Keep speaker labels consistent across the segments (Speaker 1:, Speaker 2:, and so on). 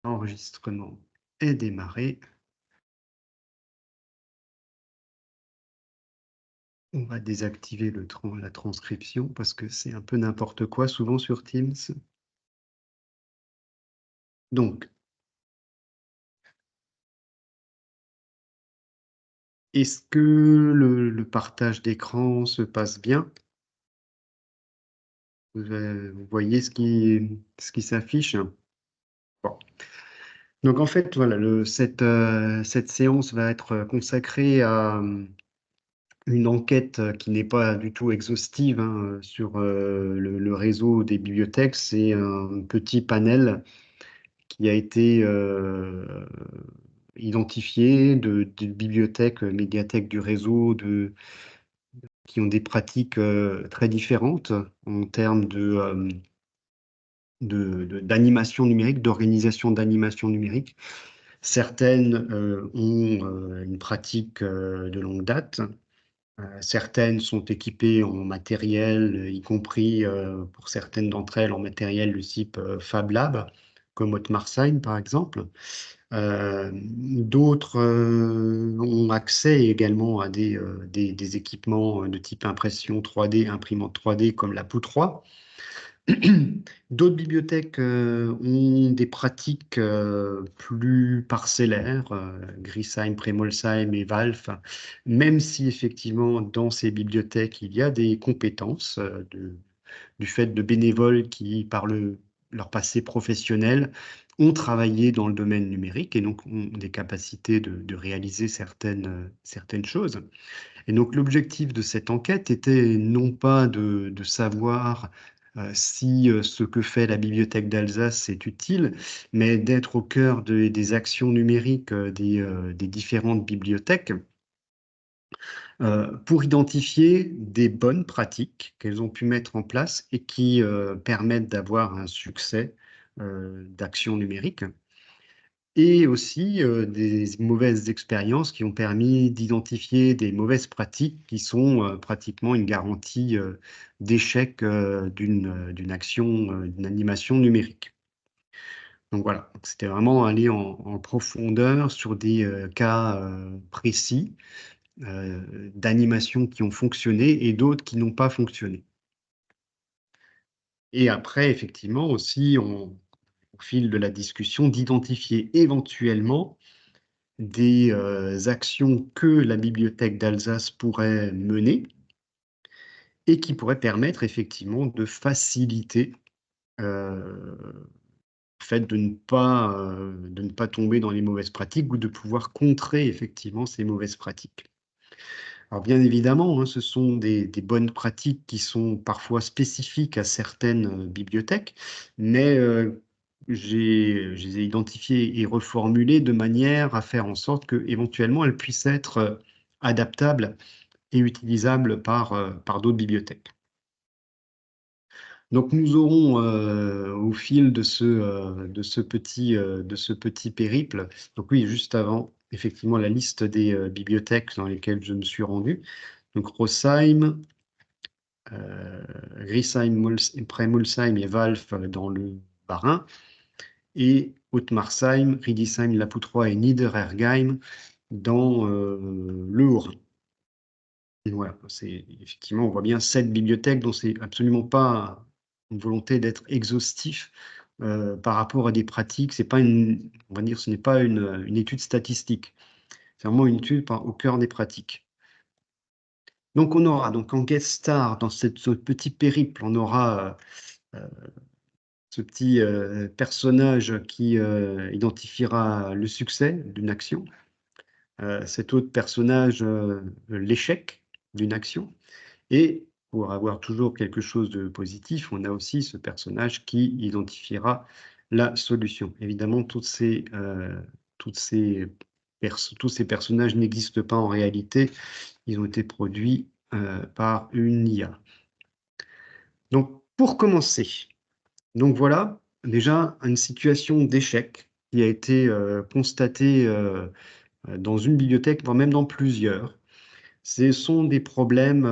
Speaker 1: L'enregistrement est démarré. On va désactiver la transcription parce que c'est un peu n'importe quoi souvent sur Teams. Donc, est-ce que le partage d'écran se passe bien? Vous voyez ce qui s'affiche? Bon. Donc en fait, voilà, cette séance va être consacrée à une enquête qui n'est pas du tout exhaustive hein, sur le réseau des bibliothèques. C'est un petit panel qui a été identifié de bibliothèques, médiathèques du réseau qui ont des pratiques très différentes en termes d'animation numérique, d'organisation d'animation numérique. Certaines ont une pratique de longue date. Certaines sont équipées en matériel, y compris pour certaines d'entre elles en matériel de type Fab Lab, comme Otmarsheim par exemple. D'autres ont accès également à des équipements de type impression 3D, imprimante 3D comme la POU3. D'autres bibliothèques ont des pratiques plus parcellaires, Griesheim, Premolsheim et Valve, même si effectivement dans ces bibliothèques il y a des compétences du fait de bénévoles qui, par leur passé professionnel, ont travaillé dans le domaine numérique et donc ont des capacités de réaliser certaines choses. Et donc l'objectif de cette enquête était non pas de savoir si ce que fait la bibliothèque d'Alsace est utile, mais d'être au cœur des actions numériques des différentes bibliothèques pour identifier des bonnes pratiques qu'elles ont pu mettre en place et qui permettent d'avoir un succès d'action numérique et aussi des mauvaises expériences qui ont permis d'identifier des mauvaises pratiques qui sont pratiquement une garantie d'échec d'une action, d'une animation numérique. Donc voilà, c'était vraiment aller en profondeur sur des cas précis d'animation qui ont fonctionné et d'autres qui n'ont pas fonctionné. Et après, effectivement, aussi, au fil de la discussion, d'identifier éventuellement des actions que la bibliothèque d'Alsace pourrait mener et qui pourraient permettre effectivement de faciliter le fait de ne pas tomber dans les mauvaises pratiques ou de pouvoir contrer effectivement ces mauvaises pratiques. Alors bien évidemment, hein, ce sont des bonnes pratiques qui sont parfois spécifiques à certaines bibliothèques, mais je les ai identifiées et reformulées de manière à faire en sorte qu'éventuellement elles puissent être adaptables et utilisables par d'autres bibliothèques. Donc nous aurons au fil de ce petit périple, donc oui, juste avant, effectivement, la liste des bibliothèques dans lesquelles je me suis rendu. Donc Rosheim, Griesheim, Premolsheim et Valve dans le Bas-Rhin, et Ottmarsheim, Riedisheim, Lapoutroie et Niederergheim dans le Haut-Rhin. Voilà, effectivement, on voit bien 7 bibliothèques dont c'est absolument pas une volonté d'être exhaustif par rapport à des pratiques. C'est pas on va dire, ce n'est pas une étude statistique. C'est vraiment une étude au cœur des pratiques. Donc on aura donc en guest star dans ce petit périple, on aura ce petit personnage qui identifiera le succès d'une action. Cet autre personnage, l'échec d'une action. Et pour avoir toujours quelque chose de positif, on a aussi ce personnage qui identifiera la solution. Évidemment, tous ces personnages n'existent pas en réalité. Ils ont été produits par une IA. Donc, pour commencer, donc voilà déjà une situation d'échec qui a été constatée dans une bibliothèque, voire même dans plusieurs. Ce sont des problèmes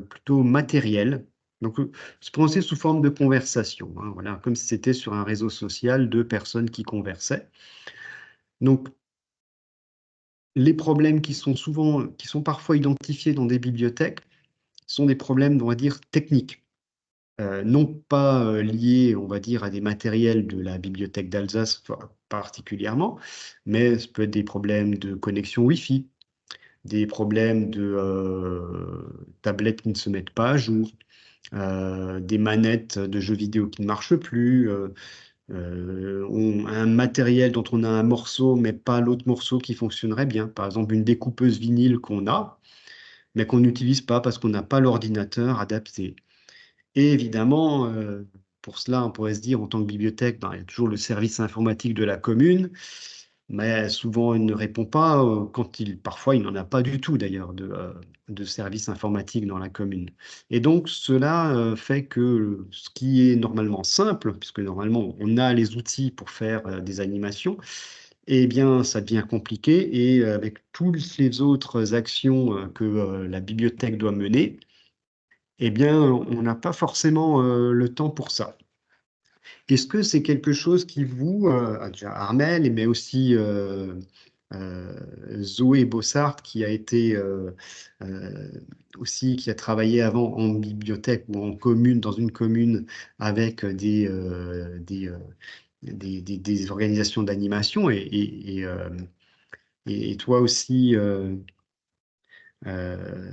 Speaker 1: plutôt matériels Donc, se penser sous forme de conversation, hein, voilà, comme si c'était sur un réseau social, 2 personnes qui conversaient. Donc, les problèmes qui sont parfois identifiés dans des bibliothèques sont des problèmes, on va dire, techniques. Non pas, liés, on va dire, à des matériels de la bibliothèque d'Alsace particulièrement, mais ça peut être des problèmes de connexion Wi-Fi, des problèmes de, tablettes qui ne se mettent pas à jour, des manettes de jeux vidéo qui ne marchent plus, un matériel dont on a un morceau, mais pas l'autre morceau qui fonctionnerait bien. Par exemple, une découpeuse vinyle qu'on a, mais qu'on n'utilise pas parce qu'on n'a pas l'ordinateur adapté. Et évidemment, pour cela, on pourrait se dire, en tant que bibliothèque, ben, il y a toujours le service informatique de la commune, mais souvent il ne répond pas, parfois il n'en a pas du tout d'ailleurs de service informatique dans la commune. Et donc cela fait que ce qui est normalement simple, puisque normalement on a les outils pour faire des animations, eh bien ça devient compliqué et avec toutes les autres actions que la bibliothèque doit mener, eh bien on n'a pas forcément le temps pour ça. Est-ce que c'est quelque chose qui vous, déjà Armel, mais aussi Zoé Bossart, qui a été euh, aussi, qui a travaillé avant en bibliothèque ou en commune, dans une commune avec des organisations d'animation et toi aussi, euh,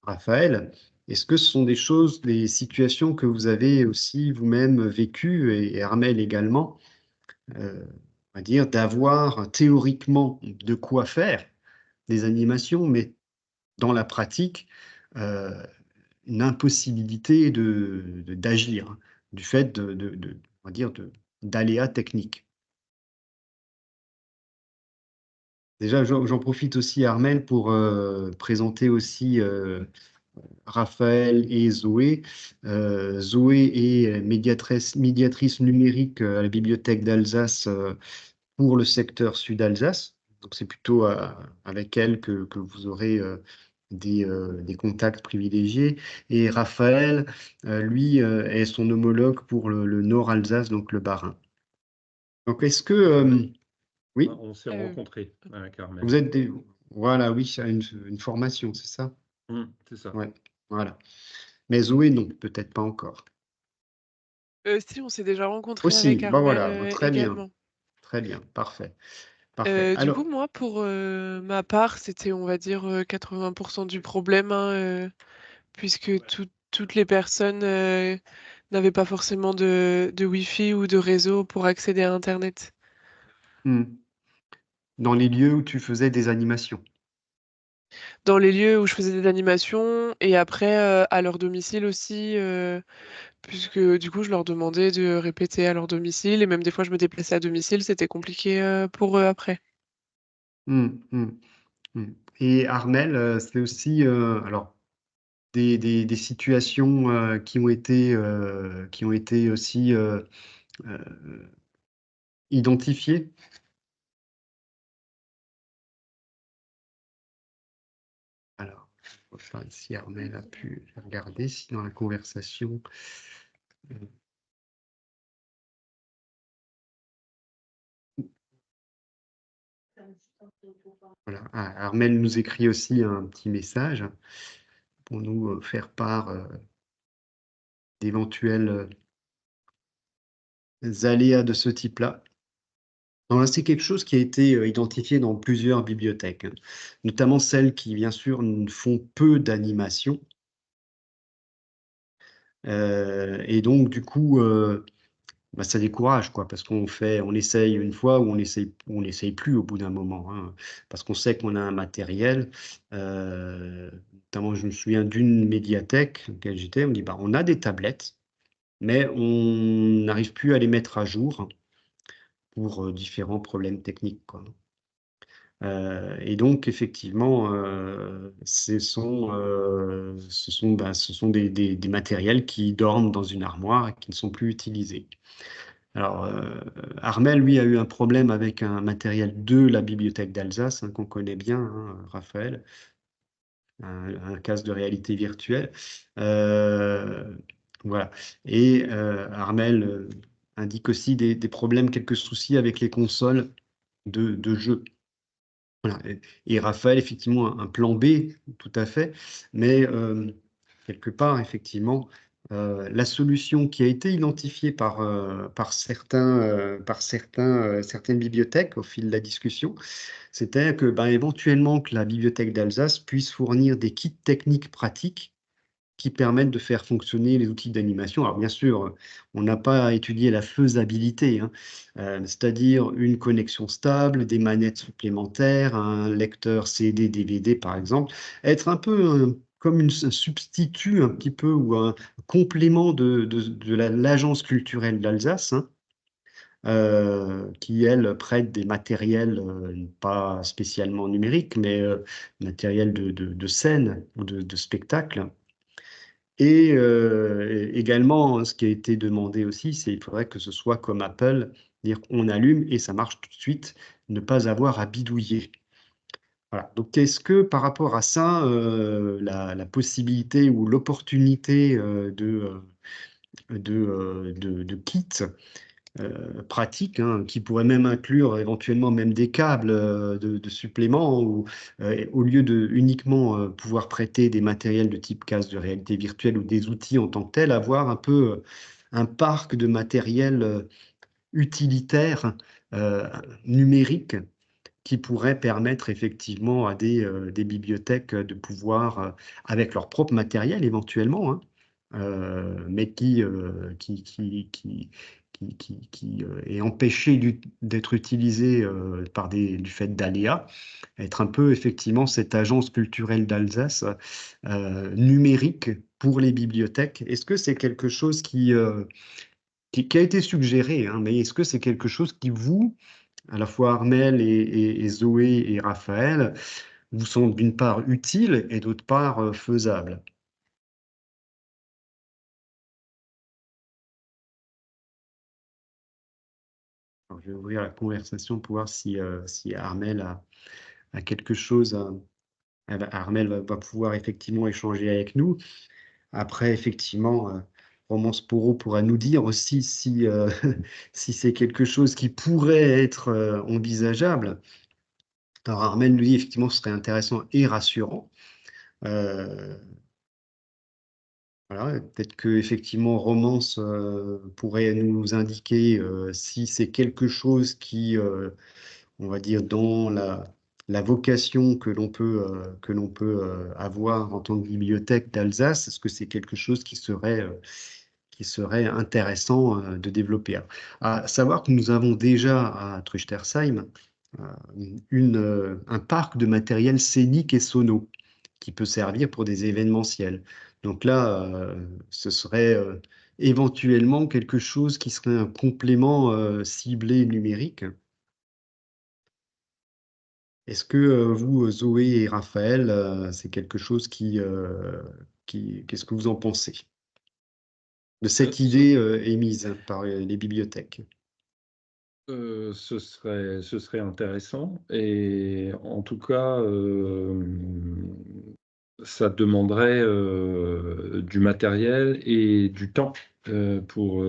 Speaker 1: Raphaël, est-ce que ce sont des choses, des situations que vous avez aussi vous-même vécues et Armel également? On va dire, d'avoir théoriquement de quoi faire des animations, mais dans la pratique, euh, une impossibilité d'agir, du fait on va dire, d'aléas techniques. Déjà, j'en profite aussi, Armel, pour présenter aussi Raphaël et Zoé. Zoé est médiatrice numérique à la Bibliothèque d'Alsace pour le secteur Sud-Alsace. Donc, c'est plutôt avec elle que vous aurez des contacts privilégiés. Et Raphaël, lui, est son homologue pour le Nord-Alsace, donc le Bas-Rhin. Donc, est-ce que... oui,
Speaker 2: On s'est
Speaker 3: Euh,
Speaker 2: rencontrés avec
Speaker 1: vous
Speaker 2: Armel.
Speaker 1: êtes des... Voilà, oui, c'est une formation, c'est ça?
Speaker 2: C'est ça.
Speaker 1: Ouais, voilà. Mais Zoé, non, peut-être pas encore.
Speaker 3: Si, on s'est déjà rencontré
Speaker 1: Aussi,
Speaker 3: avec
Speaker 1: bah
Speaker 3: Armel
Speaker 1: voilà, bah
Speaker 3: également.
Speaker 1: très bien, parfait, parfait.
Speaker 3: Du coup,
Speaker 1: Alors,
Speaker 3: moi, pour ma part, c'était, on va dire, 80% du problème, hein, puisque toutes les personnes n'avaient pas forcément de Wi-Fi ou de réseau pour accéder à Internet.
Speaker 1: dans les lieux où tu faisais des animations.
Speaker 3: Dans les lieux où je faisais des animations et après à leur domicile aussi, puisque du coup, je leur demandais de répéter à leur domicile et même des fois, je me déplaçais à domicile, c'était compliqué pour eux après.
Speaker 1: Hum, hum, hum. Et Armel, c'est aussi alors des situations qui ont été aussi euh, identifiées. Alors, enfin, si Armel a pu regarder si dans la conversation. euh, voilà. Ah, Armel nous écrit aussi un petit message pour nous faire part d'éventuels aléas de ce type-là. Non, là, c'est quelque chose qui a été identifié dans plusieurs bibliothèques, hein, notamment celles qui, bien sûr, font peu d'animation. Et donc, du coup, bah, ça décourage, quoi, parce on essaye une fois ou on essaye plus au bout d'un moment, hein, parce qu'on sait qu'on a un matériel. Notamment, je me souviens d'une médiathèque dans laquelle j'étais, on me dit, bah, on a des tablettes, mais on n'arrive plus à les mettre à jour pour différents problèmes techniques, quoi. Et donc, effectivement, ce sont des matériels qui dorment dans une armoire et qui ne sont plus utilisés. Alors, Armel, lui, a eu un problème avec un matériel de la bibliothèque d'Alsace, hein, qu'on connaît bien, hein, Raphaël, un casque de réalité virtuelle. Euh, Voilà. Et Armel indique aussi des problèmes, quelques soucis avec les consoles de jeux. Voilà. Et Raphaël, effectivement, un plan B, tout à fait, mais quelque part, effectivement, la solution qui a été identifiée par certaines bibliothèques au fil de la discussion, c'était que ben, éventuellement que la bibliothèque d'Alsace puisse fournir des kits techniques pratiques qui permettent de faire fonctionner les outils d'animation. Alors bien sûr, on n'a pas étudié la faisabilité, hein, c'est-à-dire une connexion stable, des manettes supplémentaires, un lecteur CD, DVD par exemple, être un peu comme un substitut un petit peu ou un complément de l'Agence culturelle d'Alsace, hein, qui, elle, prête des matériels pas spécialement numériques, mais matériels de scène ou de spectacle. Et également, ce qui a été demandé aussi, c'est qu'il faudrait que ce soit comme Apple, dire qu'on allume et ça marche tout de suite, ne pas avoir à bidouiller. Voilà. Donc, est-ce que par rapport à ça, la possibilité ou l'opportunité de kits pratique, hein, qui pourrait même inclure éventuellement même des câbles de supplément, ou au lieu de uniquement pouvoir prêter des matériels de type casque de réalité virtuelle ou des outils en tant que tels, avoir un peu un parc de matériel utilitaire numérique qui pourrait permettre effectivement à des bibliothèques de pouvoir, avec leur propre matériel éventuellement, hein, mais qui est empêché d'être utilisé du fait d'aléas, être un peu effectivement cette agence culturelle d'Alsace numérique pour les bibliothèques. Est-ce que c'est quelque chose qui a été suggéré, hein, mais est-ce que c'est quelque chose qui vous, à la fois Armel et Zoé et Raphaël, vous sont d'une part utiles et d'autre part faisables? Alors, je vais ouvrir la conversation pour voir si Armel a quelque chose. Armel va pouvoir effectivement échanger avec nous. Après, effectivement, Romance Porot pourra nous dire aussi si c'est quelque chose qui pourrait être envisageable. Alors, Armel nous dit effectivement ce serait intéressant et rassurant. Euh, Voilà, peut-être que effectivement Romance pourrait nous indiquer si c'est quelque chose qui, on va dire, dans la vocation que l'on peut avoir en tant que bibliothèque d'Alsace, est-ce que c'est quelque chose qui serait intéressant de développer? À savoir que nous avons déjà à Truchtersheim euh, un parc de matériel scénique et sono qui peut servir pour des événementiels. Donc là, ce serait éventuellement quelque chose qui serait un complément ciblé numérique. Est-ce que vous, Zoé et Raphaël, c'est quelque chose qu'est-ce que vous en pensez de
Speaker 2: Euh,
Speaker 1: cette
Speaker 2: ce,
Speaker 1: idée émise par les bibliothèques?
Speaker 2: ce serait intéressant et en tout cas, ça demanderait du matériel et du temps pour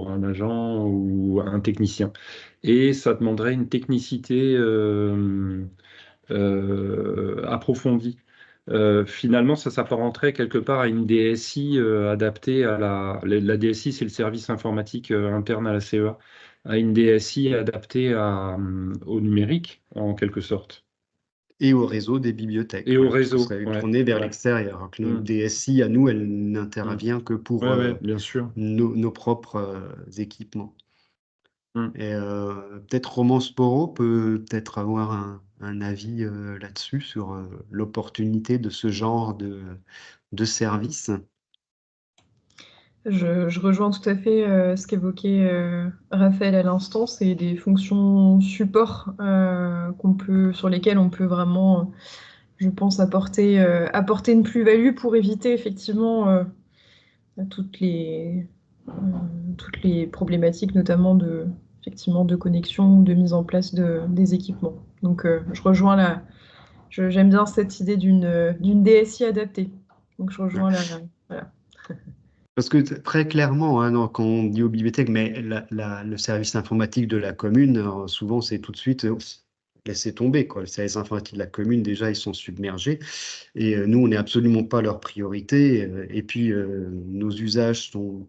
Speaker 2: un agent ou un technicien. Et ça demanderait une technicité approfondie. Finalement, ça s'apparenterait quelque part à une DSI adaptée à la DSI, c'est le service informatique interne à la CEA, à une DSI adaptée au numérique, en quelque sorte,
Speaker 1: Et au réseau des bibliothèques,
Speaker 2: et au
Speaker 1: voilà, parce que ce
Speaker 2: réseau.
Speaker 1: serait
Speaker 2: Ouais,
Speaker 1: tourné vers
Speaker 2: ouais.
Speaker 1: l'extérieur. Alors que notre
Speaker 2: Mm,
Speaker 1: DSI, à nous, elle
Speaker 2: mm.
Speaker 1: n'intervient que pour
Speaker 2: Ouais, ouais, bien sûr.
Speaker 1: nos propres équipements.
Speaker 2: Mm.
Speaker 1: Et peut-être Roman Sporo peut peut-être avoir un avis là-dessus, sur l'opportunité de ce genre de service.
Speaker 4: Je rejoins tout à fait ce qu'évoquait Raphaël à l'instant, c'est des fonctions support sur lesquelles on peut vraiment, je pense, apporter une plus-value pour éviter effectivement toutes les, euh, toutes les problématiques, notamment effectivement, de connexion ou de mise en place des équipements. Donc je rejoins j'aime bien cette idée d'une DSI adaptée. Donc je rejoins voilà.
Speaker 1: Parce que très clairement, hein, quand on dit aux bibliothèques, mais le service informatique de la commune, alors, souvent c'est tout de suite laisser tomber, quoi. Le service informatique de la commune, déjà, ils sont submergés. Et nous, on n'est absolument pas leur priorité. Et puis, nos usages sont,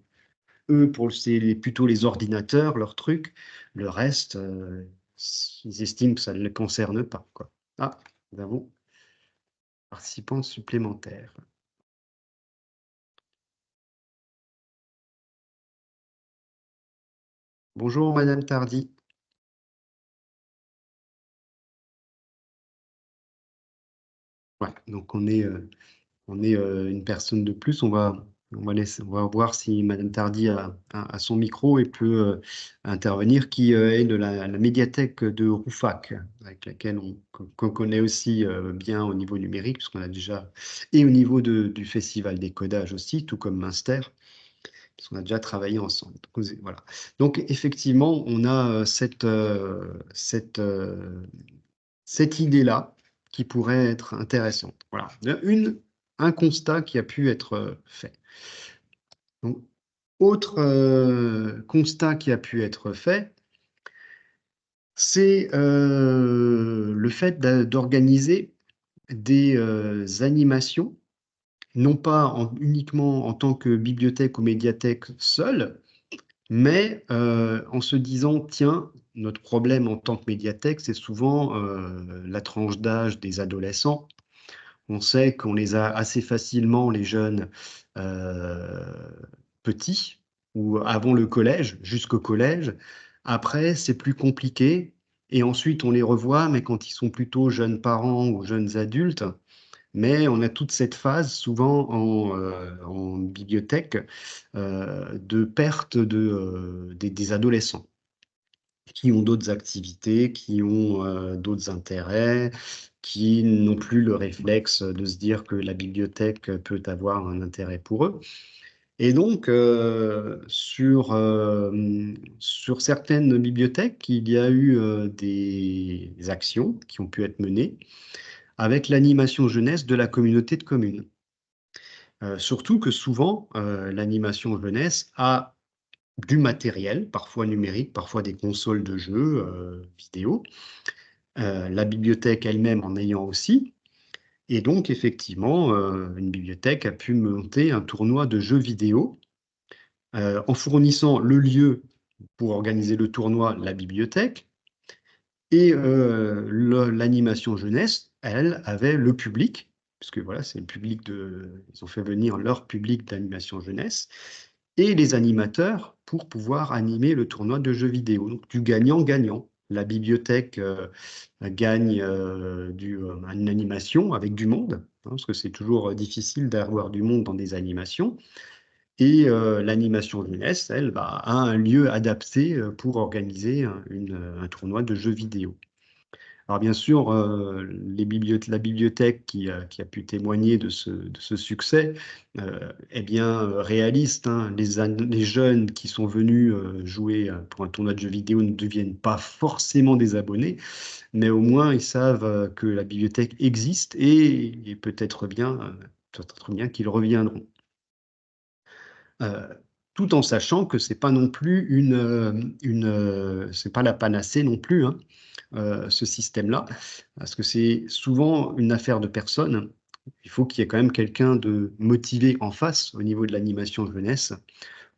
Speaker 1: eux, c'est plutôt les ordinateurs, leur truc. Le reste, ils estiment que ça ne les concerne pas, quoi. Ah, nous avons participants supplémentaires. Bonjour, Madame Tardy. Ouais, donc on est une personne de plus. On va voir si Madame Tardy a son micro et peut intervenir, qui est de la médiathèque de Rouffach, avec laquelle qu'on connaît aussi bien au niveau numérique, puisqu'on a déjà, et au niveau du Festival des codages aussi, tout comme Münster, puisqu'on a déjà travaillé ensemble. Donc, voilà. Donc effectivement, on a cette idée-là qui pourrait être intéressante. Voilà. Un constat qui a pu être fait. Donc, autre constat qui a pu être fait, c'est le fait d'organiser des animations, non pas uniquement en tant que bibliothèque ou médiathèque seule, mais en se disant, tiens, notre problème en tant que médiathèque, c'est souvent la tranche d'âge des adolescents. On sait qu'on les a assez facilement, les jeunes petits, ou avant le collège, jusqu'au collège. Après, c'est plus compliqué. Et ensuite, on les revoit, mais quand ils sont plutôt jeunes parents ou jeunes adultes. Mais on a toute cette phase, souvent en bibliothèque, de perte des adolescents qui ont d'autres activités, qui ont d'autres intérêts, qui n'ont plus le réflexe de se dire que la bibliothèque peut avoir un intérêt pour eux. Et donc, sur certaines bibliothèques, il y a eu des actions qui ont pu être menées avec l'animation jeunesse de la communauté de communes. Surtout que souvent, l'animation jeunesse a du matériel, parfois numérique, parfois des consoles de jeux vidéo, la bibliothèque elle-même en ayant aussi. Et donc, effectivement, une bibliothèque a pu monter un tournoi de jeux vidéo en fournissant le lieu pour organiser le tournoi, la bibliothèque, et l'animation jeunesse, elle, avait le public, parce que voilà, c'est le public ils ont fait venir leur public d'animation jeunesse, et les animateurs pour pouvoir animer le tournoi de jeux vidéo. Donc, du gagnant-gagnant. La bibliothèque gagne une animation avec du monde, hein, parce que c'est toujours difficile d'avoir du monde dans des animations. Et l'animation jeunesse, elle, a un lieu adapté pour organiser un tournoi de jeux vidéo. Alors bien sûr, la bibliothèque qui a pu témoigner de ce succès est bien réaliste, hein. Les jeunes qui sont venus jouer pour un tournoi de jeux vidéo ne deviennent pas forcément des abonnés, mais au moins ils savent que la bibliothèque existe et peut-être bien qu'ils reviendront. Tout en sachant que c'est pas non plus c'est pas la panacée non plus, hein, ce système-là, parce que c'est souvent une affaire de personnes. Il faut qu'il y ait quand même quelqu'un de motivé en face au niveau de l'animation jeunesse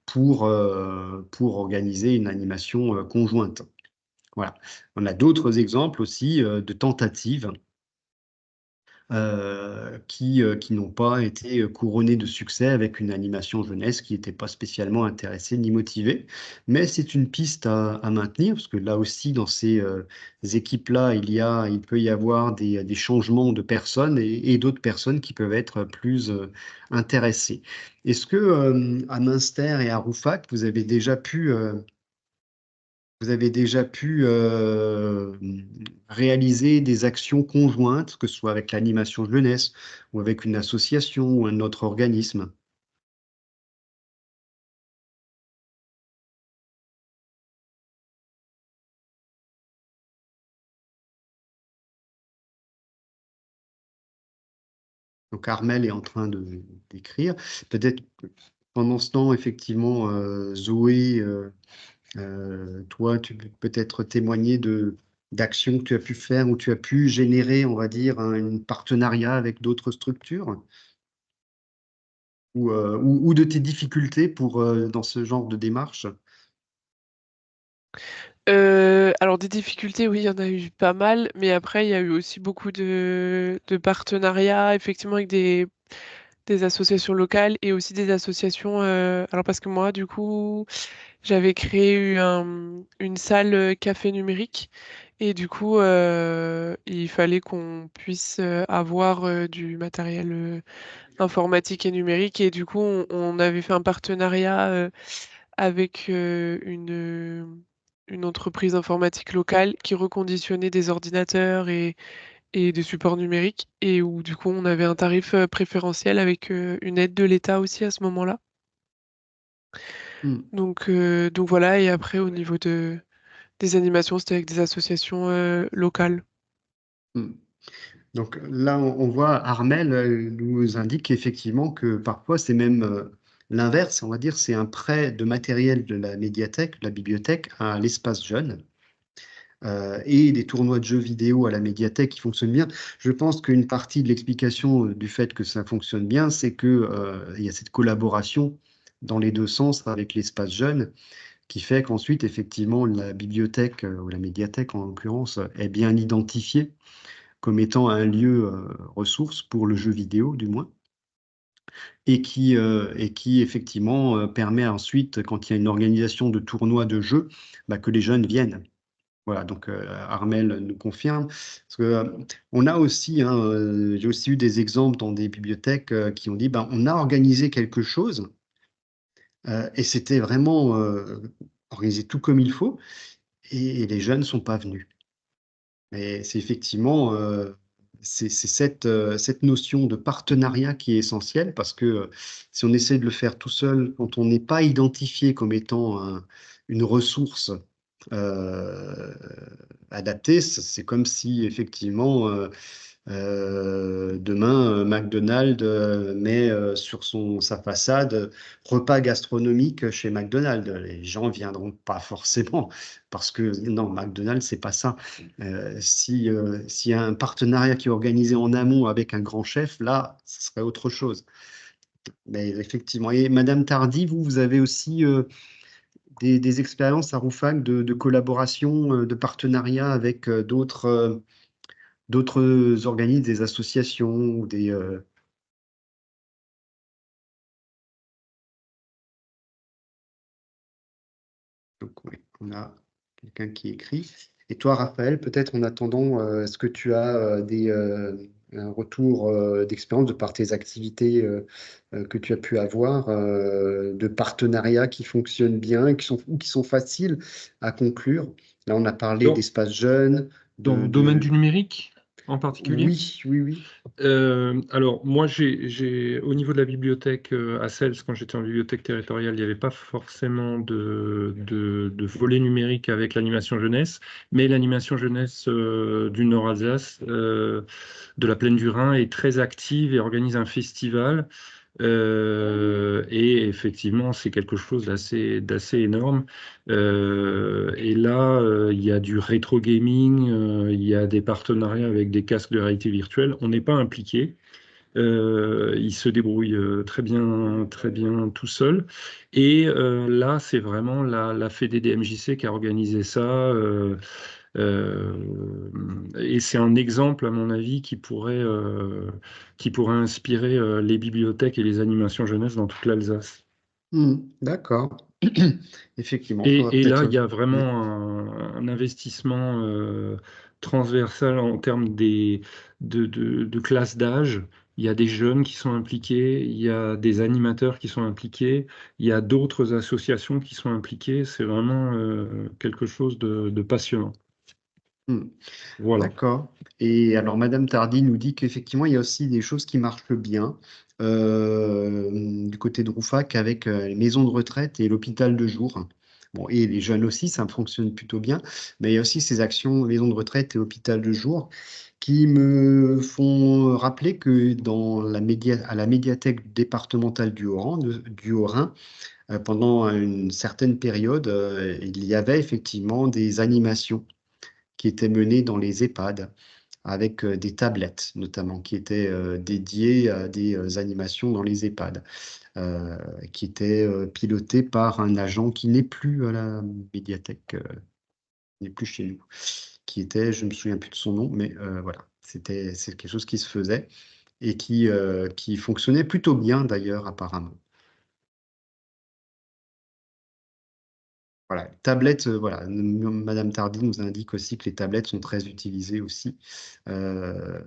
Speaker 1: pour organiser une animation conjointe. Voilà. On a d'autres exemples aussi de tentatives qui n'ont pas été couronnées de succès avec une animation jeunesse qui n'était pas spécialement intéressée ni motivée. Mais c'est une piste à maintenir, parce que là aussi, dans ces équipes-là, il peut y avoir des changements de personnes et d'autres personnes qui peuvent être plus intéressées. Est-ce que à Münster et à Rouffach, vous avez déjà pu réaliser des actions conjointes, que ce soit avec l'animation jeunesse ou avec une association ou un autre organisme? Donc Armel est en train d'écrire. Peut-être Pendant ce temps, effectivement, Zoé, toi, tu peux peut-être témoigner d'actions que tu as pu faire ou tu as pu générer, on va dire, un partenariat avec d'autres structures ou de tes difficultés dans ce genre de démarche.
Speaker 3: Alors des difficultés, oui, il y en a eu pas mal, mais après, il y a eu aussi beaucoup de partenariats, effectivement, avec des associations locales et aussi des associations. Alors parce que moi, du coup, j'avais créé une salle café numérique et du coup, il fallait qu'on puisse avoir du matériel informatique et numérique et du coup, on avait fait un partenariat avec une entreprise informatique locale qui reconditionnait des ordinateurs et des supports numériques et où du coup on avait un tarif préférentiel avec une aide de l'État aussi à ce moment-là.
Speaker 1: Hmm,
Speaker 3: Donc voilà, et après au niveau des animations, c'était avec des associations locales.
Speaker 1: hmm. Donc là, on voit Armel nous indique effectivement que parfois c'est même l'inverse, on va dire, c'est un prêt de matériel de la médiathèque, de la bibliothèque à l'espace jeune. Et des tournois de jeux vidéo à la médiathèque qui fonctionnent bien. Je pense qu'une partie de l'explication du fait que ça fonctionne bien, c'est que il y a cette collaboration dans les deux sens avec l'espace jeune qui fait qu'ensuite, effectivement, la bibliothèque ou la médiathèque en l'occurrence est bien identifiée comme étant un lieu ressource pour le jeu vidéo, du moins, et qui effectivement permet ensuite, quand il y a une organisation de tournois de jeux, bah, que les jeunes viennent. Voilà, donc Armel nous confirme. Parce que, on a aussi, hein, j'ai aussi eu des exemples dans des bibliothèques qui ont dit, ben, on a organisé quelque chose et c'était vraiment organisé tout comme il faut et les jeunes ne sont pas venus. Mais c'est effectivement c'est cette notion de partenariat qui est essentielle parce que si on essaie de le faire tout seul, quand on n'est pas identifié comme étant une ressource euh, adaptée, c'est comme si effectivement demain McDonald's met sur sa façade repas gastronomique chez McDonald's. Les gens viendront pas forcément parce que non, McDonald's, c'est pas ça. S'il y a un partenariat qui est organisé en amont avec un grand chef, là, ce serait autre chose. Mais effectivement. Et Madame Tardy, vous avez aussi des expériences à Rouffach de collaboration, de partenariat avec d'autres organismes, des associations ou des. Donc, oui, on a quelqu'un qui écrit. Et toi, Raphaël, peut-être en attendant, est-ce que tu as un retour d'expérience de par tes activités que tu as pu avoir, de partenariats qui fonctionnent bien et qui sont faciles à conclure? Là, on a parlé
Speaker 2: Dans,
Speaker 1: d'espace jeune,
Speaker 2: dans
Speaker 1: de,
Speaker 2: le domaine
Speaker 1: de...
Speaker 2: du numérique en particulier?
Speaker 1: Oui, oui, oui.
Speaker 2: Alors, moi, au niveau de la bibliothèque à Cels, quand j'étais en bibliothèque territoriale, il n'y avait pas forcément de volet numérique avec l'animation jeunesse, mais l'animation jeunesse du Nord-Alsace, de la Plaine du Rhin, est très active et organise un festival. Et effectivement, c'est quelque chose d'assez énorme. Et là, il y a du rétro gaming, il y a des partenariats avec des casques de réalité virtuelle. On n'est pas impliqué. Il se débrouille très bien tout seul. Et là, c'est vraiment la Fédé DMJC qui a organisé ça. Euh, et c'est un exemple, à mon avis, qui pourrait inspirer les bibliothèques et les animations jeunesse dans toute l'Alsace.
Speaker 1: D'accord. Effectivement, il faudra
Speaker 2: Et là, il
Speaker 1: peut-être.
Speaker 2: y a vraiment un investissement transversal en termes de classes d'âge. Il y a des jeunes qui sont impliqués, il y a des animateurs qui sont impliqués, il y a d'autres associations qui sont impliquées. C'est vraiment quelque chose de passionnant.
Speaker 1: Hmm.
Speaker 2: Voilà.
Speaker 1: D'accord. Et alors, Madame Tardy nous dit qu'effectivement, il y a aussi des choses qui marchent bien du côté de Rouffach avec les maisons de retraite et l'hôpital de jour. Bon, et les jeunes aussi, ça fonctionne plutôt bien. Mais il y a aussi ces actions maison de retraite et hôpital de jour qui me font rappeler que à la médiathèque départementale du Haut-Rhin, pendant une certaine période, il y avait effectivement des animations qui étaient menées dans les EHPAD avec des tablettes notamment qui étaient dédiées à des animations dans les EHPAD, qui étaient pilotées par un agent qui n'est plus à la médiathèque, n'est plus chez nous, qui était, je ne me souviens plus de son nom, mais voilà, c'est quelque chose qui se faisait et qui fonctionnait plutôt bien d'ailleurs apparemment. Voilà, tablettes, voilà, Madame Tardy nous indique aussi que les tablettes sont très utilisées aussi euh,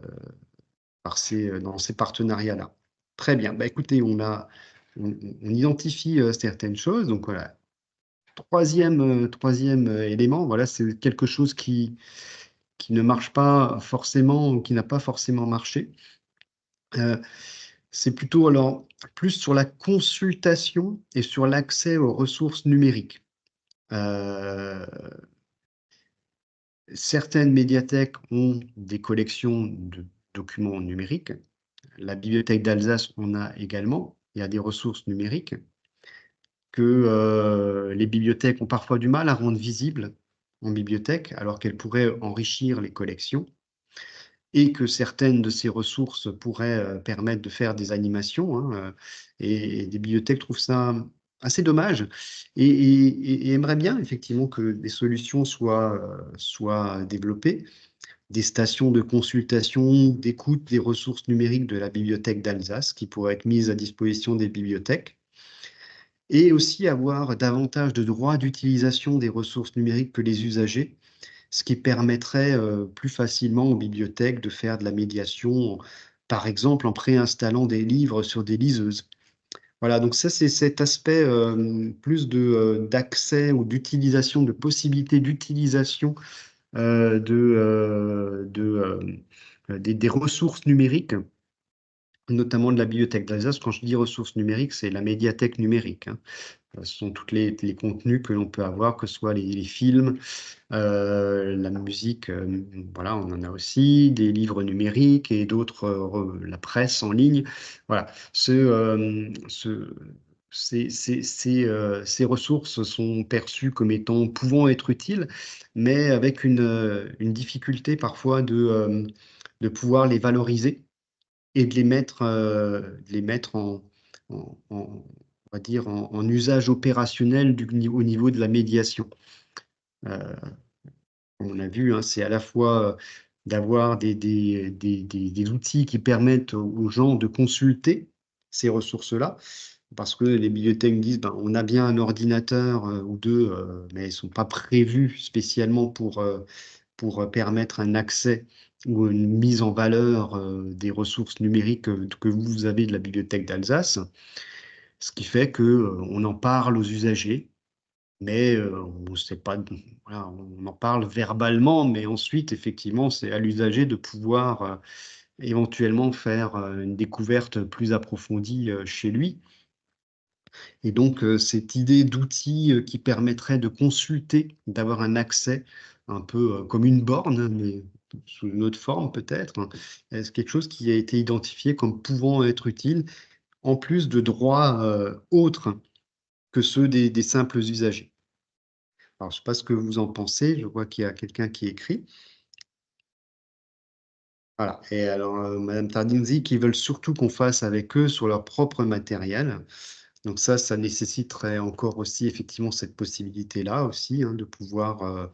Speaker 1: dans ces partenariats-là. Très bien. Bah, écoutez, on identifie certaines choses. Donc voilà, troisième élément, voilà, c'est quelque chose qui ne marche pas forcément ou qui n'a pas forcément marché. C'est plutôt alors plus sur la consultation et sur l'accès aux ressources numériques. Euh, Certaines médiathèques ont des collections de documents numériques. La bibliothèque d'Alsace en a également. Il y a des ressources numériques que les bibliothèques ont parfois du mal à rendre visibles en bibliothèque, alors qu'elles pourraient enrichir les collections, et que certaines de ces ressources pourraient permettre de faire des animations, hein, et des bibliothèques trouvent ça assez dommage et aimeraient bien effectivement que des solutions soient développées, des stations de consultation, d'écoute des ressources numériques de la bibliothèque d'Alsace qui pourraient être mises à disposition des bibliothèques, et aussi avoir davantage de droits d'utilisation des ressources numériques que les usagers, ce qui permettrait plus facilement aux bibliothèques de faire de la médiation, par exemple en préinstallant des livres sur des liseuses. Voilà, donc ça, c'est cet aspect plus d'accès ou d'utilisation, de possibilités d'utilisation des ressources numériques, notamment de la bibliothèque d'Alsace. Quand je dis ressources numériques, c'est la médiathèque numérique, hein. Ce sont tous les contenus que l'on peut avoir, que ce soit les films, la musique, voilà, on en a aussi, des livres numériques et d'autres, la presse en ligne. Voilà, ces ressources sont perçues comme pouvant être utiles, mais avec une difficulté parfois de pouvoir les valoriser et de les mettre on va dire, en usage opérationnel au niveau de la médiation. Euh, Comme on a vu, hein, c'est à la fois d'avoir des outils qui permettent aux gens de consulter ces ressources-là, parce que les bibliothèques disent, ben, on a bien un ordinateur ou deux, mais ils ne sont pas prévus spécialement pour permettre un accès ou une mise en valeur des ressources numériques que vous avez de la bibliothèque d'Alsace, ce qui fait qu'on en parle aux usagers, mais on sait pas, voilà, on en parle verbalement, mais ensuite, effectivement, c'est à l'usager de pouvoir éventuellement faire une découverte plus approfondie chez lui. Et donc, cette idée d'outil qui permettrait de consulter, d'avoir un accès un peu comme une borne, mais sous une autre forme peut-être, hein, c'est quelque chose qui a été identifié comme pouvant être utile, en plus de droits autres que ceux des simples usagers. Alors, je ne sais pas ce que vous en pensez, je vois qu'il y a quelqu'un qui écrit. Voilà. Et alors, Madame Tardine dit qu'ils veulent surtout qu'on fasse avec eux sur leur propre matériel. Donc ça nécessiterait encore aussi effectivement cette possibilité-là aussi, hein, de pouvoir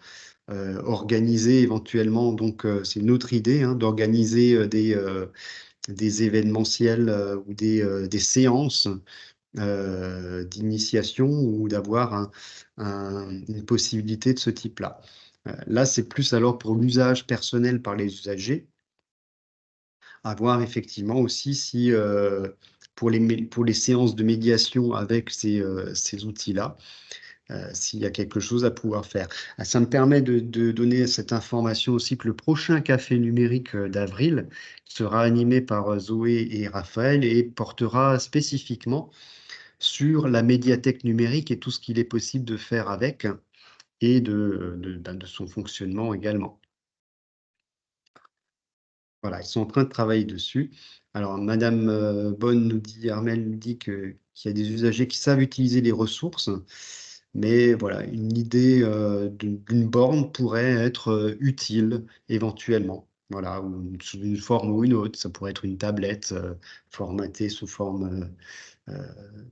Speaker 1: organiser éventuellement, donc c'est une autre idée, hein, d'organiser des événementiels ou des séances d'initiation ou d'avoir une possibilité de ce type-là. Là, c'est plus alors pour l'usage personnel par les usagers, à voir effectivement aussi si pour les séances de médiation avec ces outils-là, s'il y a quelque chose à pouvoir faire. Ça me permet de donner cette information aussi que le prochain café numérique d'avril sera animé par Zoé et Raphaël et portera spécifiquement sur la médiathèque numérique et tout ce qu'il est possible de faire avec et de son fonctionnement également. Voilà, ils sont en train de travailler dessus. Alors, Madame Bonne nous dit, Armel nous dit qu'il y a des usagers qui savent utiliser les ressources, mais voilà, une idée d'une borne pourrait être utile éventuellement. Voilà, ou sous une forme ou une autre. Ça pourrait être une tablette formatée sous forme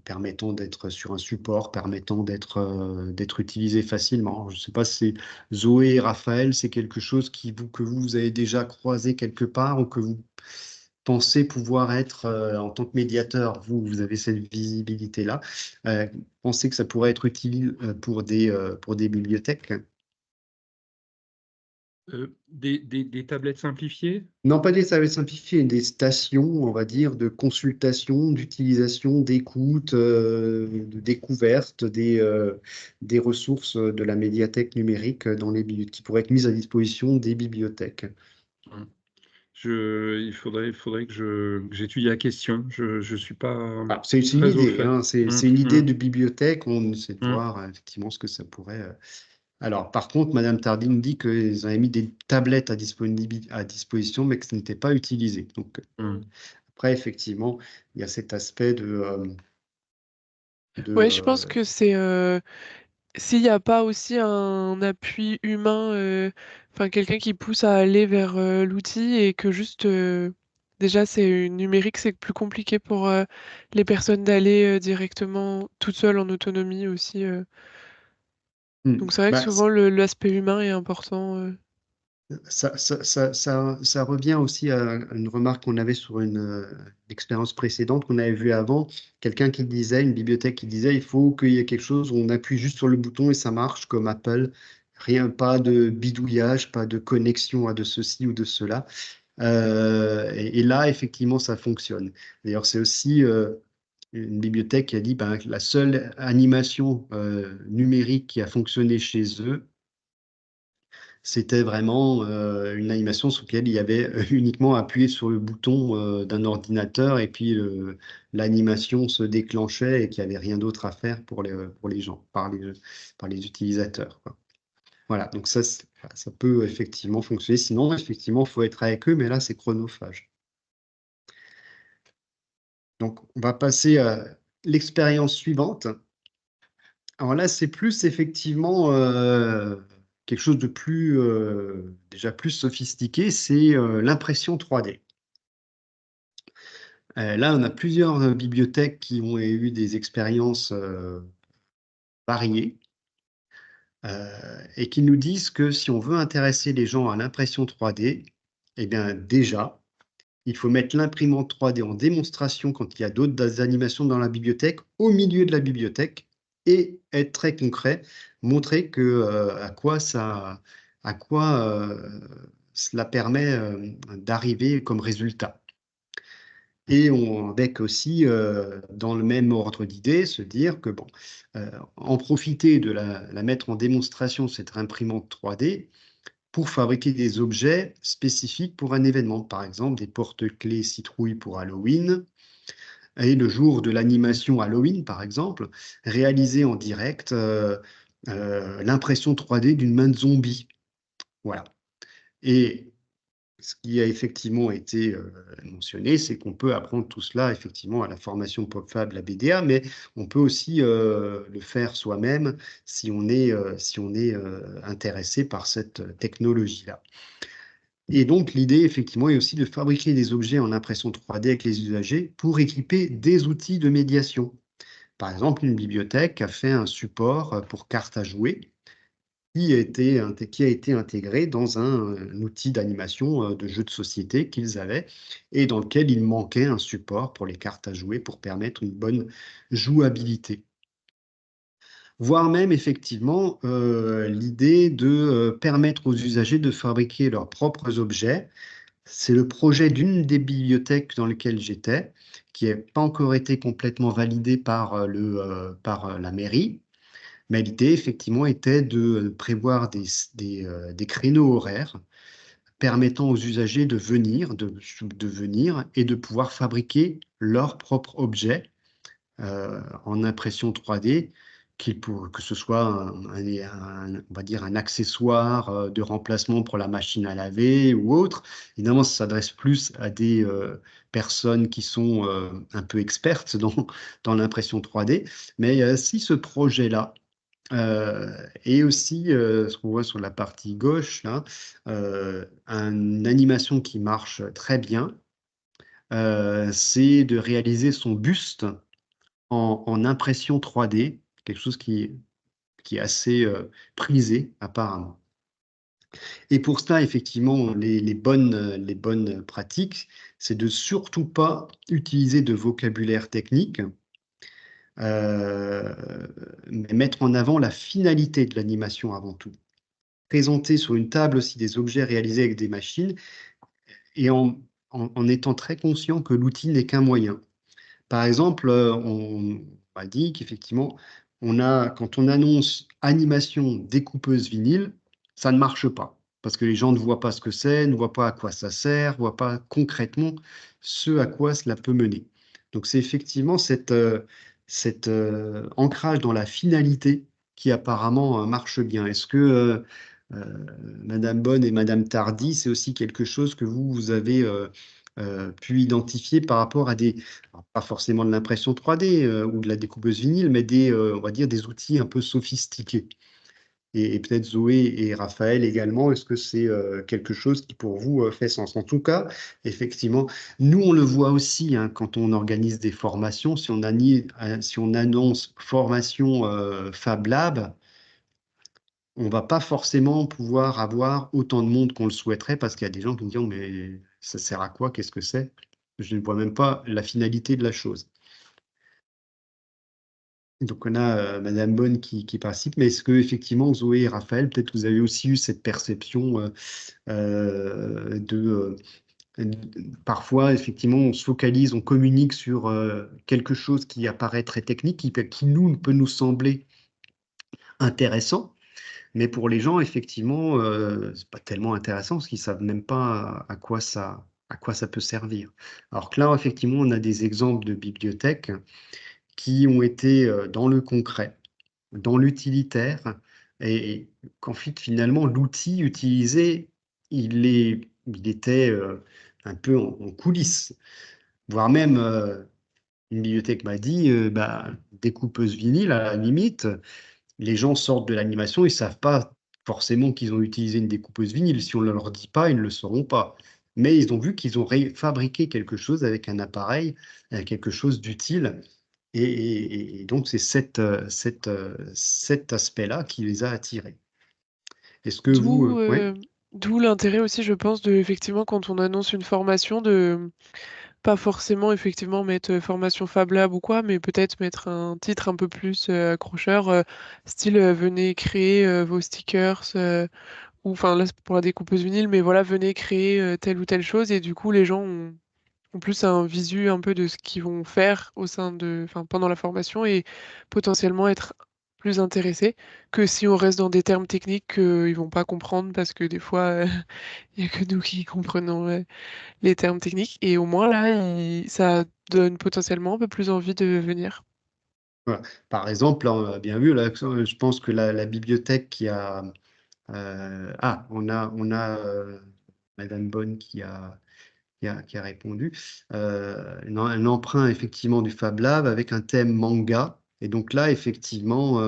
Speaker 1: permettant d'être sur un support, permettant d'être utilisé facilement. Je ne sais pas si Zoé et Raphaël, c'est quelque chose que vous avez déjà croisé quelque part ou que vous pensez pouvoir être en tant que médiateur, vous avez cette visibilité-là. Pensez que ça pourrait être utile pour des bibliothèques?
Speaker 2: Des tablettes simplifiées?
Speaker 1: Non, pas des services simplifiés, des stations, on va dire, de consultation, d'utilisation, d'écoute, de découverte des ressources de la médiathèque numérique qui pourraient être mises à disposition des bibliothèques.
Speaker 2: Il faudrait que j'étudie la question. Je suis pas
Speaker 1: C'est une
Speaker 2: très au
Speaker 1: idée,
Speaker 2: fait.
Speaker 1: hein, c'est une idée de bibliothèque, on essaie de voir effectivement ce que ça pourrait. Alors, par contre, Madame Tardy nous dit qu'ils avaient mis des tablettes à disposition, mais que ce n'était pas utilisé. Donc, après, effectivement, il y a cet aspect
Speaker 3: Ouais, je pense que c'est s'il n'y a pas aussi un appui humain, enfin quelqu'un qui pousse à aller vers l'outil et que juste déjà c'est numérique, c'est plus compliqué pour les personnes d'aller directement toutes seules en autonomie aussi. Donc c'est vrai que
Speaker 1: bah,
Speaker 3: souvent l'aspect humain est important.
Speaker 1: ça revient aussi à une remarque qu'on avait sur une expérience précédente qu'on avait vue avant. Quelqu'un qui disait, une bibliothèque qui disait, il faut qu'il y ait quelque chose où on appuie juste sur le bouton et ça marche comme Apple. Rien, pas de bidouillage, pas de connexion à de ceci ou de cela. Et là, effectivement, ça fonctionne. D'ailleurs, c'est aussi une bibliothèque qui a dit ben, que la seule animation numérique qui a fonctionné chez eux, c'était vraiment une animation sur laquelle il y avait uniquement appuyé sur le bouton d'un ordinateur et puis l'animation se déclenchait et qu'il n'y avait rien d'autre à faire pour les gens, par les utilisateurs, quoi. Voilà, donc ça peut effectivement fonctionner. Sinon, effectivement, il faut être avec eux, mais là, c'est chronophage. Donc, on va passer à l'expérience suivante. Alors là, c'est plus effectivement quelque chose de plus, déjà plus sophistiqué, c'est l'impression 3D. Là, on a plusieurs bibliothèques qui ont eu des expériences variées et qui nous disent que si on veut intéresser les gens à l'impression 3D, eh bien déjà, il faut mettre l'imprimante 3D en démonstration quand il y a d'autres animations dans la bibliothèque, au milieu de la bibliothèque, et être très concret, montrer à quoi cela permet d'arriver comme résultat. Et avec aussi, dans le même ordre d'idée, se dire que, bon, en profiter de la mettre en démonstration, cette imprimante 3D, pour fabriquer des objets spécifiques pour un événement. Par exemple, des porte-clés citrouilles pour Halloween. Et le jour de l'animation Halloween, par exemple, réaliser en direct l'impression 3D d'une main de zombie. Voilà. Et ce qui a effectivement été mentionné, c'est qu'on peut apprendre tout cela effectivement à la formation PopFab, la BDA, mais on peut aussi le faire soi-même si on est intéressé par cette technologie-là. Et donc, l'idée, effectivement, est aussi de fabriquer des objets en impression 3D avec les usagers pour équiper des outils de médiation. Par exemple, une bibliothèque a fait un support pour cartes à jouer qui a été intégré dans un outil d'animation de jeux de société qu'ils avaient et dans lequel il manquait un support pour les cartes à jouer pour permettre une bonne jouabilité. Voire même effectivement l'idée de permettre aux usagers de fabriquer leurs propres objets. C'est le projet d'une des bibliothèques dans lesquelles j'étais, qui n'a pas encore été complètement validé par la mairie. Mais l'idée, effectivement, était de prévoir des créneaux horaires permettant aux usagers de venir et de pouvoir fabriquer leurs propres objets en impression 3D, que ce soit on va dire un accessoire de remplacement pour la machine à laver ou autre. Évidemment, ça s'adresse plus à des personnes qui sont un peu expertes dans l'impression 3D. Mais si ce projet-là, et aussi, ce qu'on voit sur la partie gauche, là, une animation qui marche très bien, c'est de réaliser son buste en impression 3D, quelque chose qui est assez prisé apparemment. Et pour cela, effectivement, les bonnes pratiques, c'est de surtout pas utiliser de vocabulaire technique, mais mettre en avant la finalité de l'animation avant tout. Présenter sur une table aussi des objets réalisés avec des machines et en étant très conscient que l'outil n'est qu'un moyen. Par exemple, on m'a dit qu'effectivement, quand on annonce animation découpeuse vinyle, ça ne marche pas. Parce que les gens ne voient pas ce que c'est, ne voient pas à quoi ça sert, ne voient pas concrètement ce à quoi cela peut mener. Donc c'est effectivement cet ancrage dans la finalité qui apparemment marche bien. Est-ce que Madame Bonne et Madame Tardy, c'est aussi quelque chose que vous avez pu identifier par rapport à alors, pas forcément de l'impression 3D ou de la découpeuse vinyle, mais on va dire des outils un peu sophistiqués. Et peut-être Zoé et Raphaël également, est-ce que c'est quelque chose qui pour vous fait sens? En tout cas, effectivement, nous on le voit aussi hein, quand on organise des formations, si on annonce formation Fab Lab, on va pas forcément pouvoir avoir autant de monde qu'on le souhaiterait parce qu'il y a des gens qui me disent mais ça sert à quoi? Qu'est-ce que c'est? Je ne vois même pas la finalité de la chose. Donc on a Madame Bonne qui participe, mais est-ce que effectivement Zoé et Raphaël, peut-être vous avez aussi eu cette perception parfois effectivement on se focalise, on communique sur quelque chose qui apparaît très technique, qui nous peut nous sembler intéressant. Mais pour les gens, effectivement, c'est pas tellement intéressant parce qu'ils savent même pas à quoi ça peut servir. Alors que là, effectivement, on a des exemples de bibliothèques qui ont été dans le concret, dans l'utilitaire, et qu'en fait, finalement, l'outil utilisé, il était un peu en coulisses, voire même une bibliothèque m'a dit, découpeuse vinyle, à la limite, les gens sortent de l'animation, ils ne savent pas forcément qu'ils ont utilisé une découpeuse vinyle. Si on ne leur dit pas, ils ne le sauront pas. Mais ils ont vu qu'ils ont fabriqué quelque chose avec un appareil, quelque chose d'utile. Et donc, c'est cet aspect-là qui les a attirés. Est-ce que vous...
Speaker 3: D'où
Speaker 1: ouais.
Speaker 3: d'où l'intérêt aussi, je pense, de effectivement quand on annonce une formation, de pas forcément effectivement mettre formation Fab Lab ou quoi, mais peut-être mettre un titre un peu plus accrocheur, style venez créer vos stickers, ou enfin là c'est pour la découpeuse vinyle, mais voilà, venez créer telle ou telle chose, et du coup les gens ont plus un visu un peu de ce qu'ils vont faire enfin, pendant la formation, et potentiellement être plus intéressés que si on reste dans des termes techniques qu'ils vont pas comprendre, parce que des fois il y a que nous qui comprenons les termes techniques, et au moins là ça donne potentiellement un peu plus envie de venir.
Speaker 1: Voilà. Par exemple, là, on a bien vu, là, je pense que la bibliothèque qui a... on a Madame Bonne qui a répondu. Un emprunt effectivement du Fab Lab avec un thème manga. Et donc là, effectivement,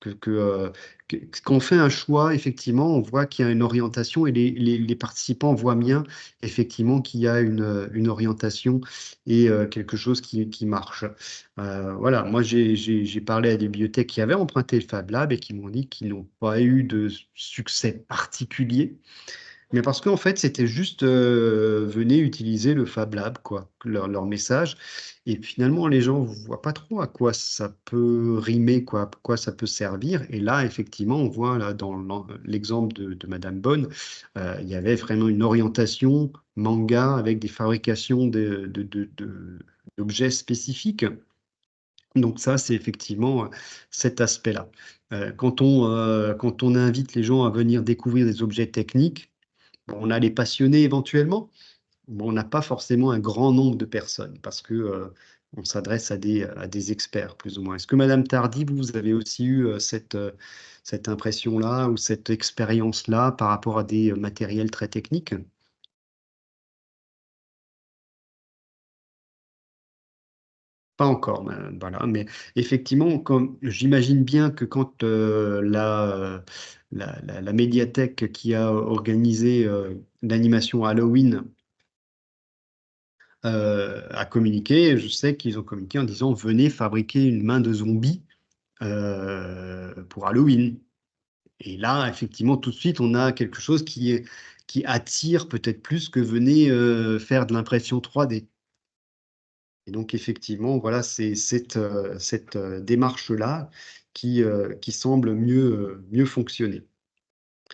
Speaker 1: quand on fait un choix, effectivement, on voit qu'il y a une orientation et les participants voient bien effectivement qu'il y a une orientation et quelque chose qui marche. Voilà, moi j'ai parlé à des bibliothèques qui avaient emprunté le Fab Lab et qui m'ont dit qu'ils n'ont pas eu de succès particulier. Mais parce qu'en fait, c'était juste venez utiliser le Fab Lab, quoi, leur message. Et finalement, les gens ne voient pas trop à quoi ça peut rimer, quoi, à quoi ça peut servir. Et là, effectivement, on voit là, dans l'exemple de Madame Bonne, il y avait vraiment une orientation manga avec des fabrications d'objets spécifiques. Donc ça, c'est effectivement cet aspect-là. Quand on invite les gens à venir découvrir des objets techniques, bon, on a les passionnés éventuellement, on n'a pas forcément un grand nombre de personnes parce que on s'adresse à des experts, plus ou moins. Est-ce que Madame Tardy, vous avez aussi eu cette impression-là ou cette expérience-là par rapport à des matériels très techniques? Pas encore, voilà, mais effectivement, comme j'imagine bien que quand la médiathèque qui a organisé l'animation Halloween a communiqué, je sais qu'ils ont communiqué en disant venez fabriquer une main de zombie pour Halloween. Et là, effectivement, tout de suite, on a quelque chose qui attire peut-être plus que venez faire de l'impression 3D. Et donc, effectivement, voilà, c'est cette démarche-là qui semble mieux fonctionner.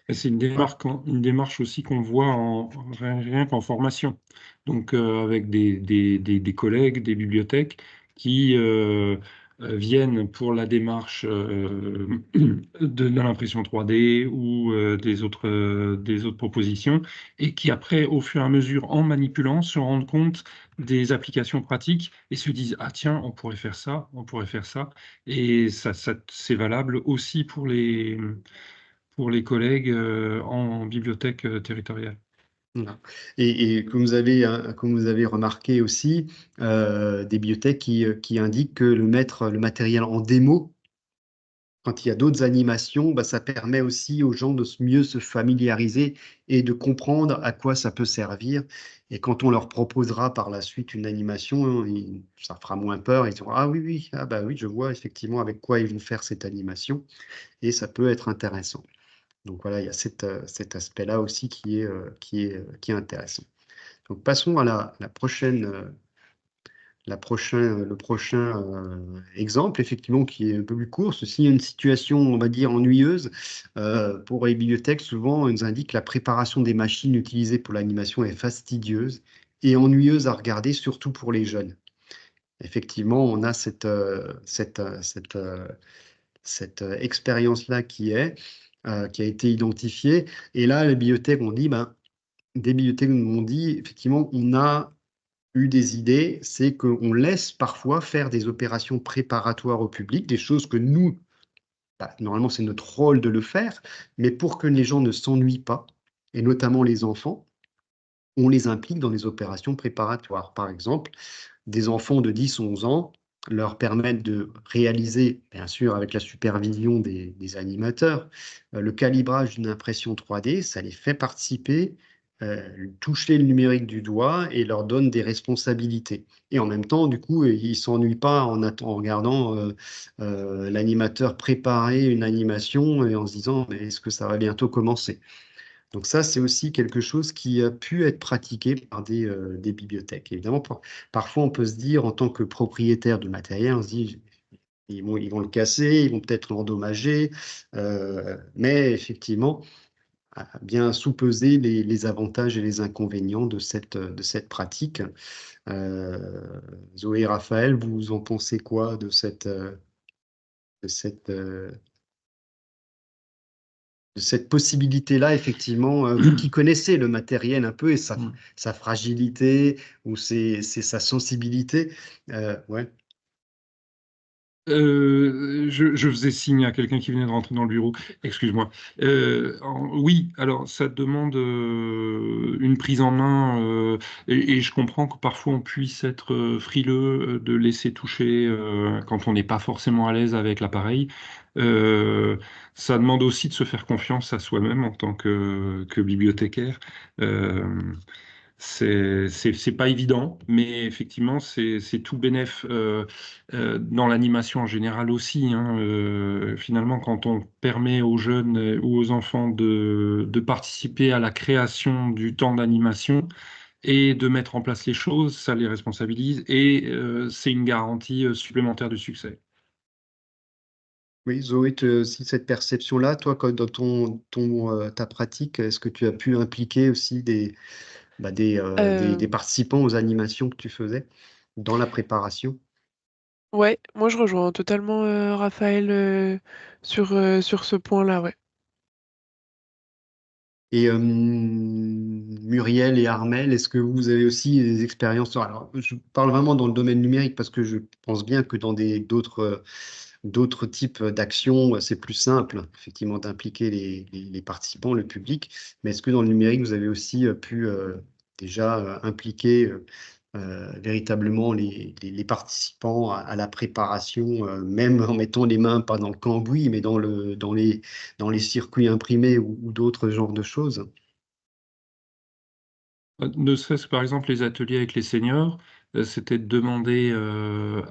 Speaker 2: Et c'est une démarche aussi qu'on voit rien qu'en formation. Donc, avec des collègues, des bibliothèques qui viennent pour la démarche de l'impression 3D ou des autres propositions et qui après, au fur et à mesure, en manipulant, se rendent compte des applications pratiques et se disent, ah tiens, on pourrait faire ça, on pourrait faire ça. Et ça c'est valable aussi pour les collègues en bibliothèque territoriale.
Speaker 1: Voilà. Et comme vous avez remarqué aussi, des bibliothèques qui indiquent que mettre le matériel en démo, quand il y a d'autres animations, bah, ça permet aussi aux gens de mieux se familiariser et de comprendre à quoi ça peut servir. Et quand on leur proposera par la suite une animation, ça fera moins peur. Ils diront, ah oui, oui, ah bah oui, je vois effectivement avec quoi ils vont faire cette animation. Et ça peut être intéressant. Donc voilà, il y a cet aspect-là aussi qui est intéressant. Donc passons à la prochaine, le prochain exemple, effectivement, qui est un peu plus court. Ceci est une situation, on va dire, ennuyeuse. Pour les bibliothèques, souvent, on nous indique que la préparation des machines utilisées pour l'animation est fastidieuse et ennuyeuse à regarder, surtout pour les jeunes. Effectivement, on a cette expérience-là qui a été identifiée. Et là, les bibliothèques ont dit, ben, des bibliothèques nous ont dit, effectivement, on a eu des idées, c'est qu'on laisse parfois faire des opérations préparatoires au public, des choses que nous, bah, normalement, c'est notre rôle de le faire, mais pour que les gens ne s'ennuient pas, et notamment les enfants, on les implique dans les opérations préparatoires. Par exemple, des enfants de 10-11 ans leur permettent de réaliser, bien sûr avec la supervision des animateurs, le calibrage d'une impression 3D, ça les fait participer, toucher le numérique du doigt et leur donne des responsabilités. Et en même temps, du coup, ils ne s'ennuient pas en regardant l'animateur préparer une animation et en se disant, mais est-ce que ça va bientôt commencer? Donc ça, c'est aussi quelque chose qui a pu être pratiqué par des bibliothèques. Évidemment, parfois, on peut se dire, en tant que propriétaire de matériel, on se dit, ils vont le casser, ils vont peut-être l'endommager, mais effectivement, à bien sous-peser les avantages et les inconvénients de cette pratique. Zoé et Raphaël, vous en pensez quoi de cette possibilité-là, effectivement, vous qui connaissez le matériel un peu et sa fragilité ou sa sensibilité, ouais.
Speaker 2: Je faisais signe à quelqu'un qui venait de rentrer dans le bureau. Excuse-moi. Oui, alors ça demande une prise en main et je comprends que parfois on puisse être frileux de laisser toucher quand on n'est pas forcément à l'aise avec l'appareil. Ça demande aussi de se faire confiance à soi-même en tant que bibliothécaire. Euh, c'est pas évident, mais effectivement, c'est tout bénef dans l'animation en général aussi, hein. Finalement, quand on permet aux jeunes ou aux enfants de participer à la création du temps d'animation et de mettre en place les choses, ça les responsabilise et c'est une garantie supplémentaire de succès.
Speaker 1: Oui, Zoé, si cette perception-là, toi, dans ta pratique, est-ce que tu as pu impliquer aussi des
Speaker 3: Euh,
Speaker 1: participants aux animations que tu faisais dans la préparation?
Speaker 3: ouais, moi je rejoins totalement Raphaël sur ce point-là, ouais.
Speaker 1: Et Muriel et Armel, est-ce que vous avez aussi des expériences? Alors, je parle vraiment dans le domaine numérique parce que je pense bien que dans d'autres types d'actions, c'est plus simple, effectivement, d'impliquer les participants, le public. Mais est-ce que dans le numérique, vous avez aussi pu déjà impliquer véritablement les participants à la préparation, même en mettant les mains, pas dans le cambouis, mais dans les circuits imprimés ou d'autres genres de choses?
Speaker 2: Ne serait-ce que par exemple les ateliers avec les seniors, c'était de demander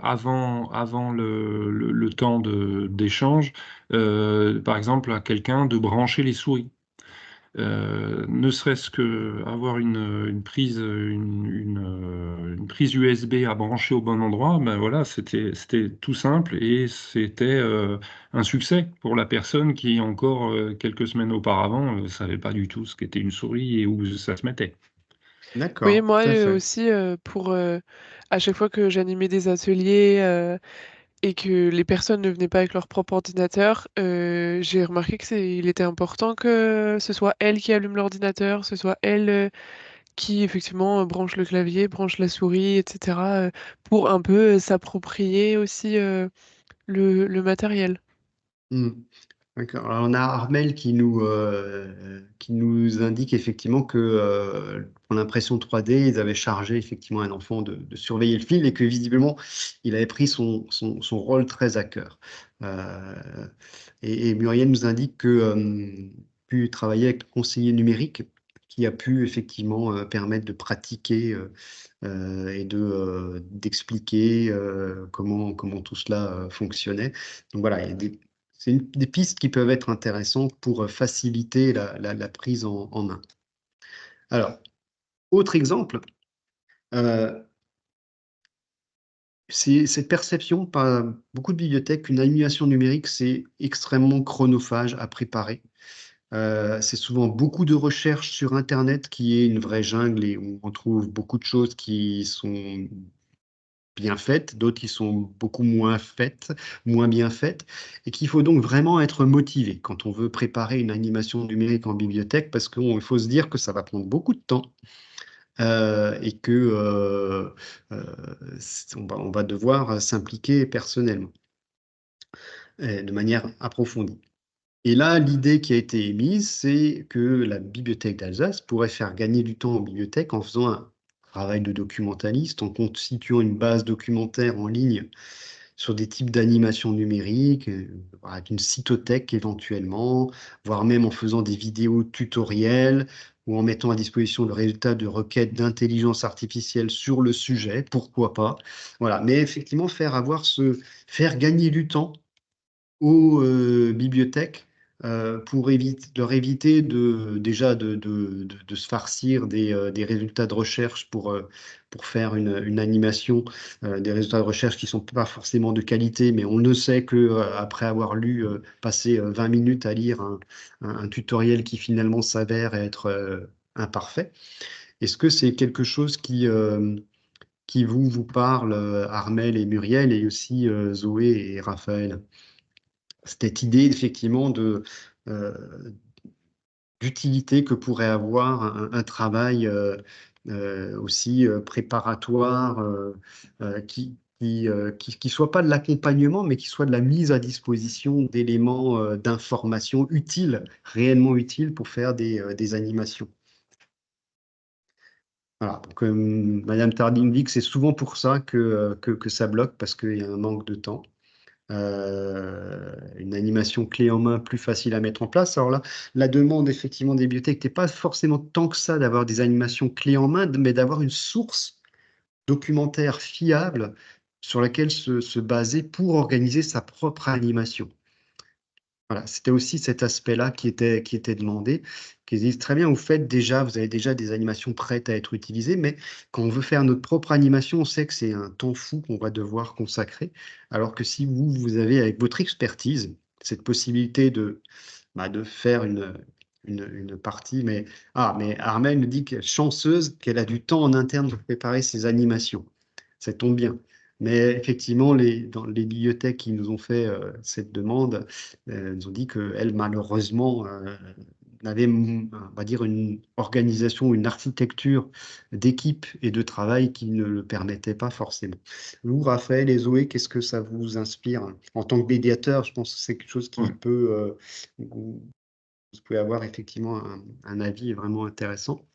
Speaker 2: avant le temps d'échange, par exemple à quelqu'un de brancher les souris. Ne serait-ce que avoir une prise, une prise USB à brancher au bon endroit, ben voilà, c'était tout simple et c'était un succès pour la personne qui, encore quelques semaines auparavant, ne savait pas du tout ce qu'était une souris et où ça se mettait.
Speaker 3: Oui,
Speaker 1: D'accord,
Speaker 3: moi
Speaker 1: tout à fait.
Speaker 3: aussi, à chaque fois que j'animais des ateliers et que les personnes ne venaient pas avec leur propre ordinateur, j'ai remarqué il était important que ce soit elles qui allument l'ordinateur, ce soit elles qui effectivement branchent le clavier, branchent la souris, etc., pour un peu s'approprier aussi le matériel.
Speaker 1: Hmm. D'accord. Alors, on a Armel qui nous indique effectivement que pour l'impression 3D, ils avaient chargé effectivement un enfant de surveiller le fil et que visiblement, il avait pris son rôle très à cœur. Euh, et Muriel nous indique que pu travailler avec le conseiller numérique qui a pu effectivement permettre de pratiquer et d'expliquer comment tout cela fonctionnait. Donc voilà, il y a c'est des pistes qui peuvent être intéressantes pour faciliter la prise en main. Alors, autre exemple, euh, c'est cette perception par beaucoup de bibliothèques qu'une animation numérique, c'est extrêmement chronophage à préparer. C'est souvent beaucoup de recherches sur Internet qui est une vraie jungle et où on trouve beaucoup de choses qui sont bien faites, d'autres qui sont beaucoup moins faites, moins bien faites, et qu'il faut donc vraiment être motivé quand on veut préparer une animation numérique en bibliothèque, parce qu'il faut se dire que ça va prendre beaucoup de temps et que euh, on va devoir s'impliquer personnellement, de manière approfondie. Et là, l'idée qui a été émise, c'est que la Bibliothèque d'Alsace pourrait faire gagner du temps aux bibliothèques en faisant un travail de documentaliste, en constituant une base documentaire en ligne sur des types d'animation numérique, avec une cytothèque éventuellement, voire même en faisant des vidéos tutoriels ou en mettant à disposition le résultat de requêtes d'intelligence artificielle sur le sujet, pourquoi pas. Voilà, mais effectivement, faire gagner du temps aux bibliothèques pour leur éviter déjà de se farcir des résultats de recherche pour faire une animation, des résultats de recherche qui ne sont pas forcément de qualité, mais on ne sait que après avoir passé 20 minutes à lire un tutoriel qui finalement s'avère être imparfait. Est-ce que c'est quelque chose qui vous parle, Armel et Muriel, et aussi Zoé et Raphaël? Cette idée effectivement euh, d'utilité que pourrait avoir un travail aussi préparatoire qui soit pas de l'accompagnement, mais qui soit de la mise à disposition d'éléments d'information utiles, réellement utiles pour faire des animations. Voilà. Donc, Madame Tarding dit que c'est souvent pour ça que ça bloque, parce qu'il y a un manque de temps. Une animation clé en main plus facile à mettre en place. Alors là, la demande effectivement des bibliothèques n'est pas forcément tant que ça d'avoir des animations clés en main, mais d'avoir une source documentaire fiable sur laquelle se baser pour organiser sa propre animation. Voilà, c'était aussi cet aspect-là qui était demandé, qu'ils disent très bien, vous avez déjà des animations prêtes à être utilisées, mais quand on veut faire notre propre animation, on sait que c'est un temps fou qu'on va devoir consacrer, alors que si vous avez avec votre expertise cette possibilité de faire une partie, mais Armel nous dit qu'elle est chanceuse qu'elle a du temps en interne pour préparer ses animations. Ça tombe bien. Mais effectivement, dans les bibliothèques qui nous ont fait cette demande, nous ont dit qu'elles, malheureusement, avait, on va dire, une organisation, une architecture d'équipe et de travail qui ne le permettait pas forcément. Vous, Raphaël et Zoé, qu'est-ce que ça vous inspire? En tant que médiateur, je pense que c'est quelque chose qui
Speaker 2: Ouais.
Speaker 1: peut, vous pouvez avoir effectivement un avis vraiment intéressant.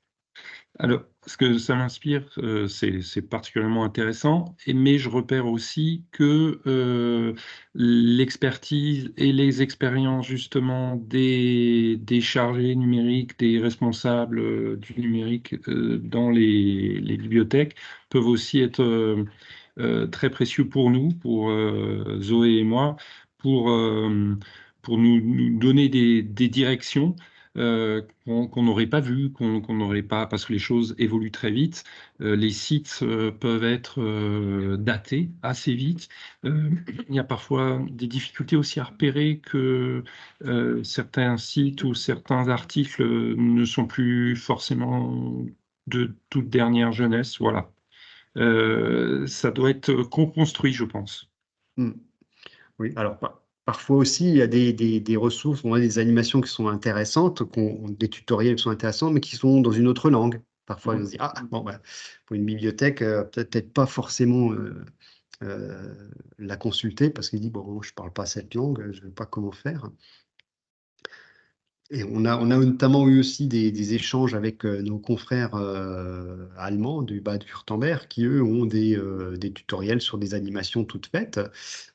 Speaker 2: Alors, ce que ça m'inspire, c'est particulièrement intéressant, mais je repère aussi que l'expertise et les expériences justement des chargés numériques, des responsables du numérique dans les bibliothèques peuvent aussi être très précieux pour nous, pour Zoé et moi, pour, euh, pour nous donner des directions qu'on n'aurait pas vues, qu'on n'aurait pas, parce que les choses évoluent très vite. Les sites peuvent être datés assez vite. Il y a parfois des difficultés aussi à repérer que certains sites ou certains articles ne sont plus forcément de toute dernière jeunesse. Voilà. Ça doit être co-construit, je pense.
Speaker 1: Hmm. Oui, alors parfois aussi, il y a des ressources, on a des animations qui sont intéressantes, des tutoriels qui sont intéressants, mais qui sont dans une autre langue. Parfois, on se dit, ah, bon, bah, pour une bibliothèque, peut-être pas forcément la consulter parce qu'il dit, bon, je ne parle pas cette langue, je ne sais pas comment faire. Et on a notamment eu aussi des échanges avec nos confrères allemands du Bade-Württemberg qui, eux, ont des tutoriels sur des animations toutes faites.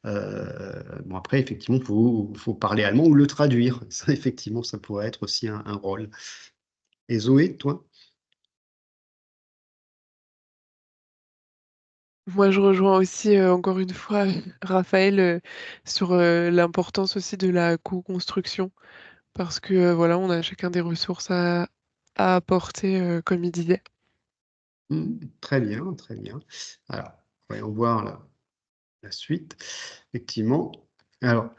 Speaker 1: Bon, après, effectivement, faut parler allemand ou le traduire. Ça, effectivement, ça pourrait être aussi un rôle. Et Zoé, toi?
Speaker 3: Moi, je rejoins aussi, encore une fois, Raphaël, sur l'importance aussi de la co-construction. Parce que voilà, on a chacun des ressources à apporter, comme il disait.
Speaker 1: Très bien, très bien. Alors, voyons voir la suite. Effectivement. Alors,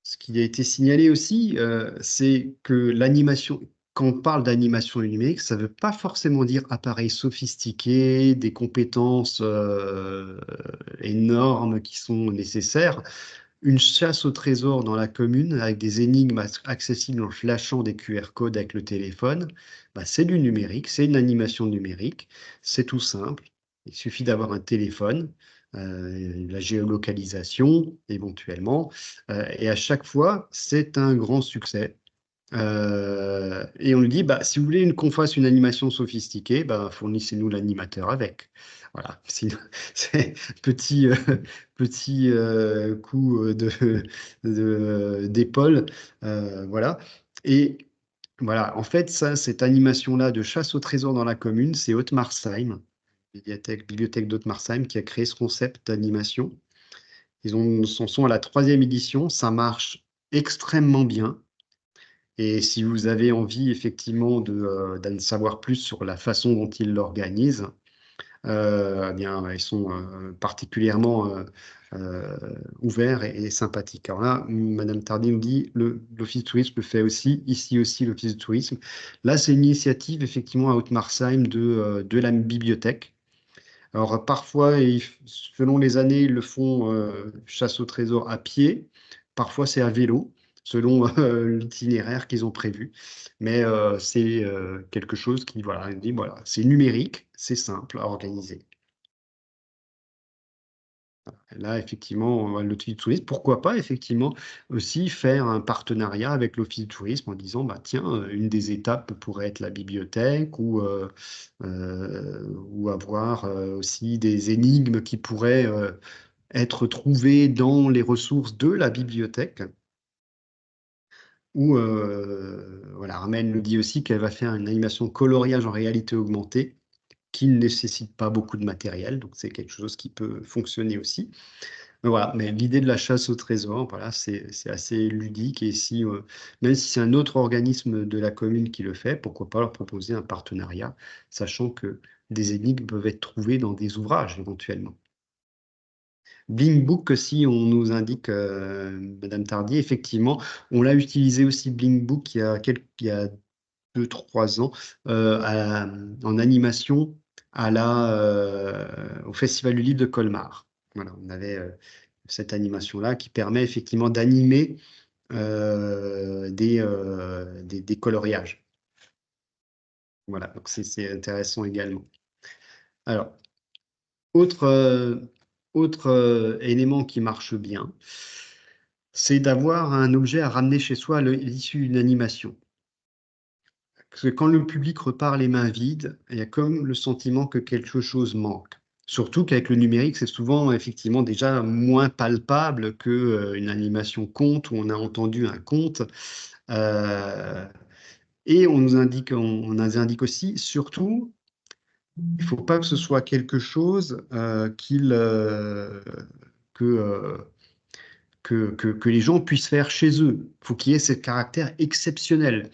Speaker 1: ce qui a été signalé aussi, c'est que l'animation, quand on parle d'animation numérique, ça ne veut pas forcément dire appareil sophistiqué, des compétences énormes qui sont nécessaires. Une chasse au trésor dans la commune avec des énigmes accessibles en flashant des QR codes avec le téléphone, bah, c'est du numérique, c'est une animation numérique, c'est tout simple. Il suffit d'avoir un téléphone, la géolocalisation éventuellement, et à chaque fois, c'est un grand succès. Et on lui dit, bah, si vous voulez qu'on fasse une animation sophistiquée, bah, fournissez-nous l'animateur avec. Voilà, c'est petit, petit coup d'épaule. Voilà. Et voilà, en fait, cette animation-là de chasse au trésor dans la commune, c'est Haute-Marsheim, bibliothèque d'Haute-Marsheim, qui a créé ce concept d'animation. Ils en sont à la 3e édition, ça marche extrêmement bien. Et si vous avez envie effectivement d'en savoir plus sur la façon dont ils l'organisent, eh bien, ils sont particulièrement ouverts et sympathiques. Alors là, Madame Tardy nous dit, l'Office du tourisme le fait aussi, ici aussi l'Office du tourisme. Là, c'est une initiative effectivement à Haute-Marsheim de la bibliothèque. Alors parfois, selon les années, ils le font chasse au trésor à pied, parfois c'est à vélo, selon l'itinéraire qu'ils ont prévu. Mais c'est quelque chose qui, voilà, dit, voilà, c'est numérique, c'est simple à organiser. Là, effectivement, l'Office du tourisme, pourquoi pas, effectivement, aussi faire un partenariat avec l'Office du tourisme en disant, bah, tiens, une des étapes pourrait être la bibliothèque ou avoir aussi des énigmes qui pourraient être trouvées dans les ressources de la bibliothèque. Ou, voilà, Armelle nous dit aussi qu'elle va faire une animation coloriage en réalité augmentée qui ne nécessite pas beaucoup de matériel, donc c'est quelque chose qui peut fonctionner aussi. Mais voilà, mais l'idée de la chasse au trésor, voilà, c'est assez ludique et si, même si c'est un autre organisme de la commune qui le fait, pourquoi pas leur proposer un partenariat, sachant que des énigmes peuvent être trouvées dans des ouvrages éventuellement. Bling Book aussi, on nous indique, Madame Tardy, effectivement, on l'a utilisé aussi Bling Book il y a 2-3 ans en animation au Festival du Livre de Colmar. Voilà, on avait cette animation-là qui permet effectivement d'animer des coloriages. Voilà, donc c'est intéressant également. Alors, autre élément qui marche bien, c'est d'avoir un objet à ramener chez soi à l'issue d'une animation. Parce que quand le public repart les mains vides, il y a comme le sentiment que quelque chose manque. Surtout qu'avec le numérique, c'est souvent effectivement déjà moins palpable qu'une animation conte où on a entendu un conte. Et on nous indique aussi, surtout, il ne faut pas que ce soit quelque chose que, euh, que les gens puissent faire chez eux. Il faut qu'il y ait ce caractère exceptionnel.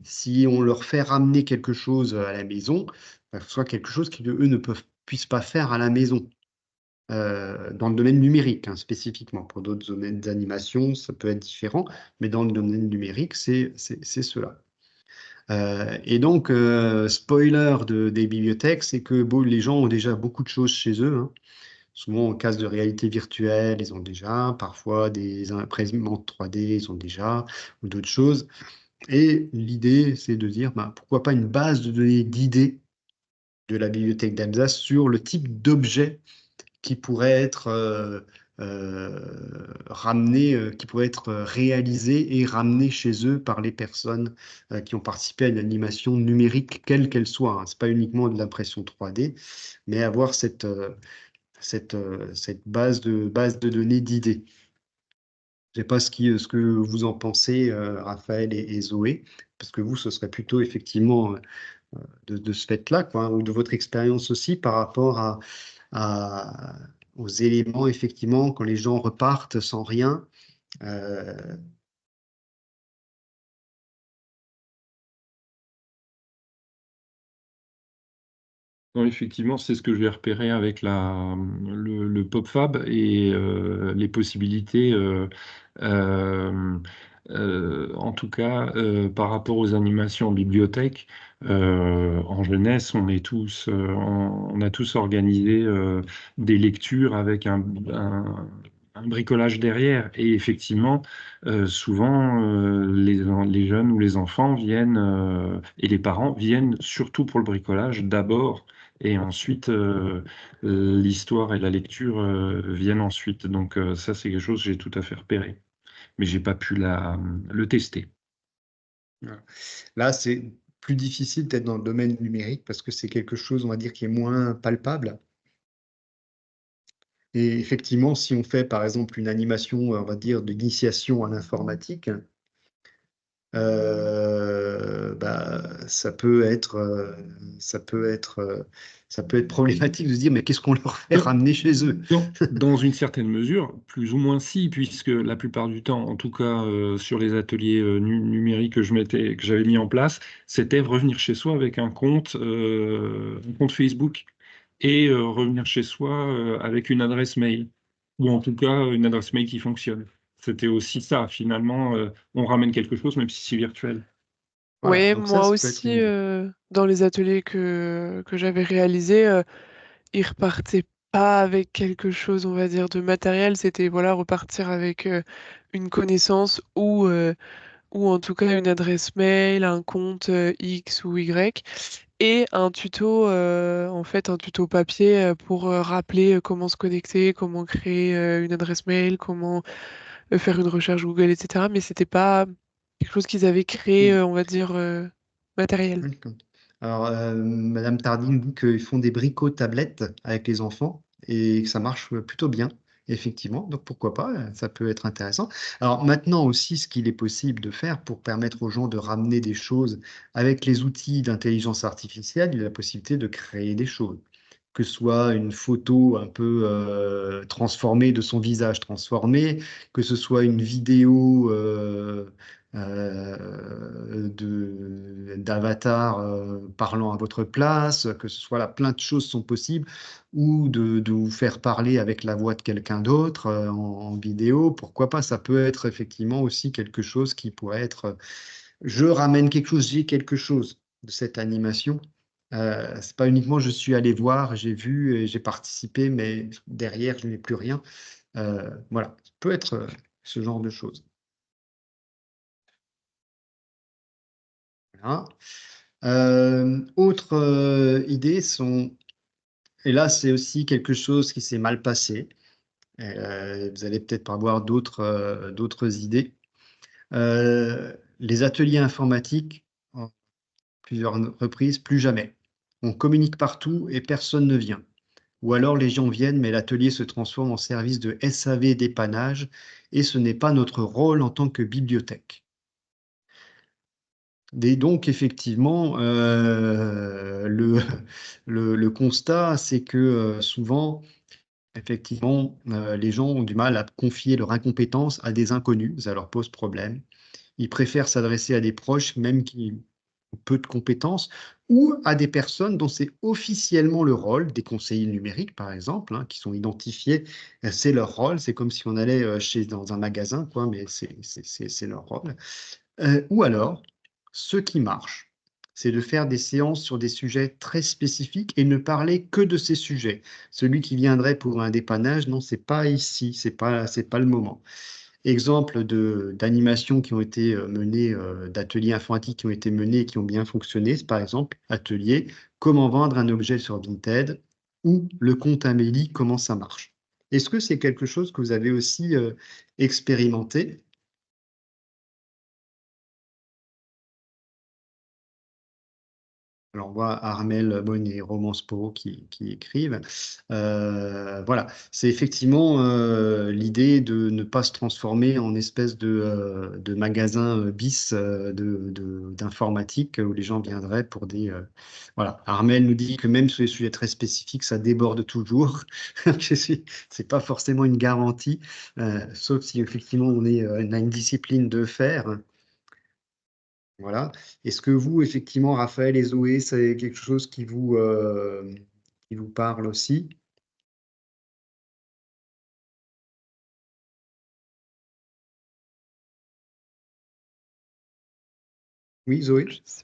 Speaker 1: Si on leur fait ramener quelque chose à la maison, que ce soit quelque chose qu'eux ne puissent pas faire à la maison. Dans le domaine numérique, hein, spécifiquement. Pour d'autres domaines d'animation, ça peut être différent, mais dans le domaine numérique, c'est cela. Et donc, spoiler des bibliothèques, c'est que les gens ont déjà beaucoup de choses chez eux, hein. Souvent, en cas de réalité virtuelle, ils ont déjà, parfois des imprimantes 3D, ils ont déjà, ou d'autres choses. Et l'idée, c'est de dire, bah, pourquoi pas une base de données d'idées de la bibliothèque d'Alsace sur le type d'objet qui pourrait être ramené, qui pourrait être réalisé et ramené chez eux par les personnes qui ont participé à une animation numérique, quelle qu'elle soit, hein. Ce n'est pas uniquement de l'impression 3D, mais avoir cette base de données d'idées. Je ne sais pas ce que vous en pensez, Raphaël et Zoé, parce que vous, ce serait plutôt effectivement de ce fait-là, quoi, hein, ou de votre expérience aussi par rapport à- aux éléments, effectivement, quand les gens repartent sans rien. euh,
Speaker 2: Non, effectivement, c'est ce que j'ai repéré avec le PopFab et les possibilités, euh, en tout cas, par rapport aux animations en bibliothèque. En jeunesse, on a tous organisé des lectures avec un bricolage derrière. Et effectivement, souvent, les jeunes ou les enfants viennent, et les parents viennent surtout pour le bricolage d'abord et ensuite, l'histoire et la lecture viennent ensuite. Donc ça, c'est quelque chose que j'ai tout à fait repéré. Mais j'ai pas pu le tester.
Speaker 1: voilà. Là, c'est plus difficile peut-être dans le domaine numérique parce que c'est quelque chose, on va dire, qui est moins palpable. Et effectivement, si on fait par exemple une animation, on va dire, d'initiation à l'informatique, bah, ça peut être problématique de se dire, mais qu'est-ce qu'on leur fait
Speaker 2: Non,
Speaker 1: ramener chez eux?
Speaker 2: dans une certaine mesure, plus ou moins si, puisque la plupart du temps, en tout cas sur les ateliers numériques que j'avais mis en place, c'était revenir chez soi avec un compte Facebook et revenir chez soi avec une adresse mail, ou en tout cas une adresse mail qui fonctionne. C'était aussi ça, finalement, on ramène quelque chose, même si c'est virtuel.
Speaker 1: Voilà,
Speaker 3: Ouais,
Speaker 1: donc ça
Speaker 3: moi
Speaker 1: peut être
Speaker 3: aussi,
Speaker 1: une idée.
Speaker 3: dans les ateliers que j'avais réalisés, ils repartaient pas avec quelque chose, on va dire, de matériel. C'était, voilà, repartir avec une connaissance ou en tout cas une adresse mail, un compte X ou Y, et un tuto, en fait, un tuto papier pour rappeler comment se connecter, comment créer une adresse mail, comment faire une recherche Google, etc. Mais c'était pas quelque chose qu'ils avaient créé,
Speaker 1: Hmm.
Speaker 3: on va dire, matériel.
Speaker 1: D'accord. Alors, Madame Tardine dit qu'ils font des bricots-tablettes avec les enfants et que ça marche plutôt bien, effectivement. Donc, pourquoi pas, ça peut être intéressant. Alors, maintenant aussi, ce qu'il est possible de faire pour permettre aux gens de ramener des choses avec les outils d'intelligence artificielle, il y a la possibilité de créer des choses. Que ce soit une photo un peu transformée de son visage transformé, que ce soit une vidéo d'avatar parlant à votre place, que ce soit là, plein de choses sont possibles, ou de vous faire parler avec la voix de quelqu'un d'autre en vidéo. Pourquoi pas? Ça peut être effectivement aussi quelque chose qui pourrait être, je ramène quelque chose, j'ai quelque chose de cette animation. C'est pas uniquement je suis allé voir, j'ai vu et j'ai participé, mais derrière je n'ai plus rien. Voilà, ça peut être ce genre de choses. Voilà. Autre idée sont, et là c'est aussi quelque chose qui s'est mal passé. Vous allez peut-être avoir d'autres idées. Les ateliers informatiques, en plusieurs reprises, plus jamais. On communique partout et personne ne vient. Ou alors les gens viennent, mais l'atelier se transforme en service de SAV dépannage et ce n'est pas notre rôle en tant que bibliothèque. Et donc, effectivement, le constat, c'est que souvent, effectivement, les gens ont du mal à confier leur incompétence à des inconnus, ça leur pose problème. Ils préfèrent s'adresser à des proches, même qui ont peu de compétences, ou à des personnes dont c'est officiellement le rôle, des conseillers numériques par exemple, hein, qui sont identifiés, c'est leur rôle, c'est comme si on allait dans un magasin, quoi, mais c'est leur rôle. Ou alors, ce qui marche, c'est de faire des séances sur des sujets très spécifiques et ne parler que de ces sujets. Celui qui viendrait pour un dépannage, non, c'est pas ici, c'est pas le moment. Exemple d'animations qui ont été menées, d'ateliers informatiques qui ont été menés et qui ont bien fonctionné, c'est par exemple atelier comment vendre un objet sur Vinted ou le compte Amélie, comment ça marche. Est-ce que c'est quelque chose que vous avez aussi expérimenté? Alors, on voit Armel Bonne et Romance Poro qui écrivent. Voilà, c'est effectivement l'idée de ne pas se transformer en espèce de magasin bis d'informatique où les gens viendraient pour des... Voilà, Armel nous dit que même sur les sujets très spécifiques, ça déborde toujours. C'est pas forcément une garantie, sauf si effectivement on a une discipline de faire. Voilà. Est-ce que vous, effectivement, Raphaël et Zoé, c'est quelque chose qui vous parle aussi? Oui, Zoé?
Speaker 3: Je sais-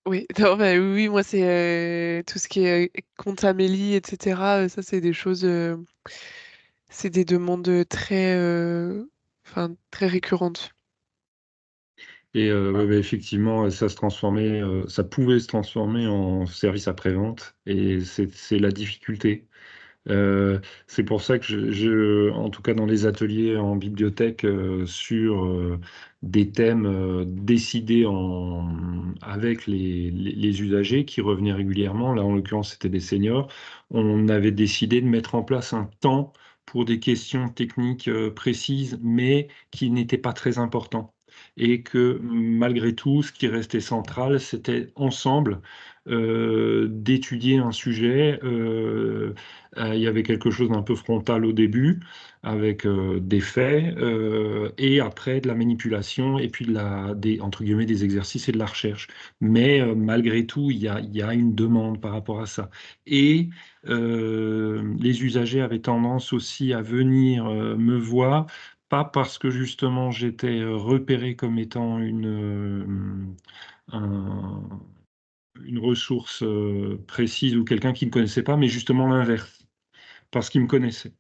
Speaker 3: Oui, non, bah, oui, oui, moi c'est tout ce qui est compte Amélie, etc. Ça c'est des choses, c'est des demandes enfin, très récurrentes.
Speaker 2: Et ouais, ouais, effectivement, ça pouvait se transformer en service après-vente, et c'est la difficulté. C'est pour ça que en tout cas dans les ateliers en bibliothèque, sur des thèmes décidés avec les usagers qui revenaient régulièrement, là en l'occurrence c'était des seniors, on avait décidé de mettre en place un temps pour des questions techniques précises, mais qui n'étaient pas très importantes. Et que malgré tout, ce qui restait central, c'était ensemble d'étudier un sujet. Il y avait quelque chose d'un peu frontal au début, avec des faits, et après de la manipulation, et puis entre guillemets, des exercices et de la recherche. Mais malgré tout, il y a une demande par rapport à ça. Et les usagers avaient tendance aussi à venir me voir, pas parce que justement j'étais repéré comme étant un- une ressource précise ou quelqu'un qui ne connaissait pas, mais justement l'inverse, parce qu'ils me connaissaient.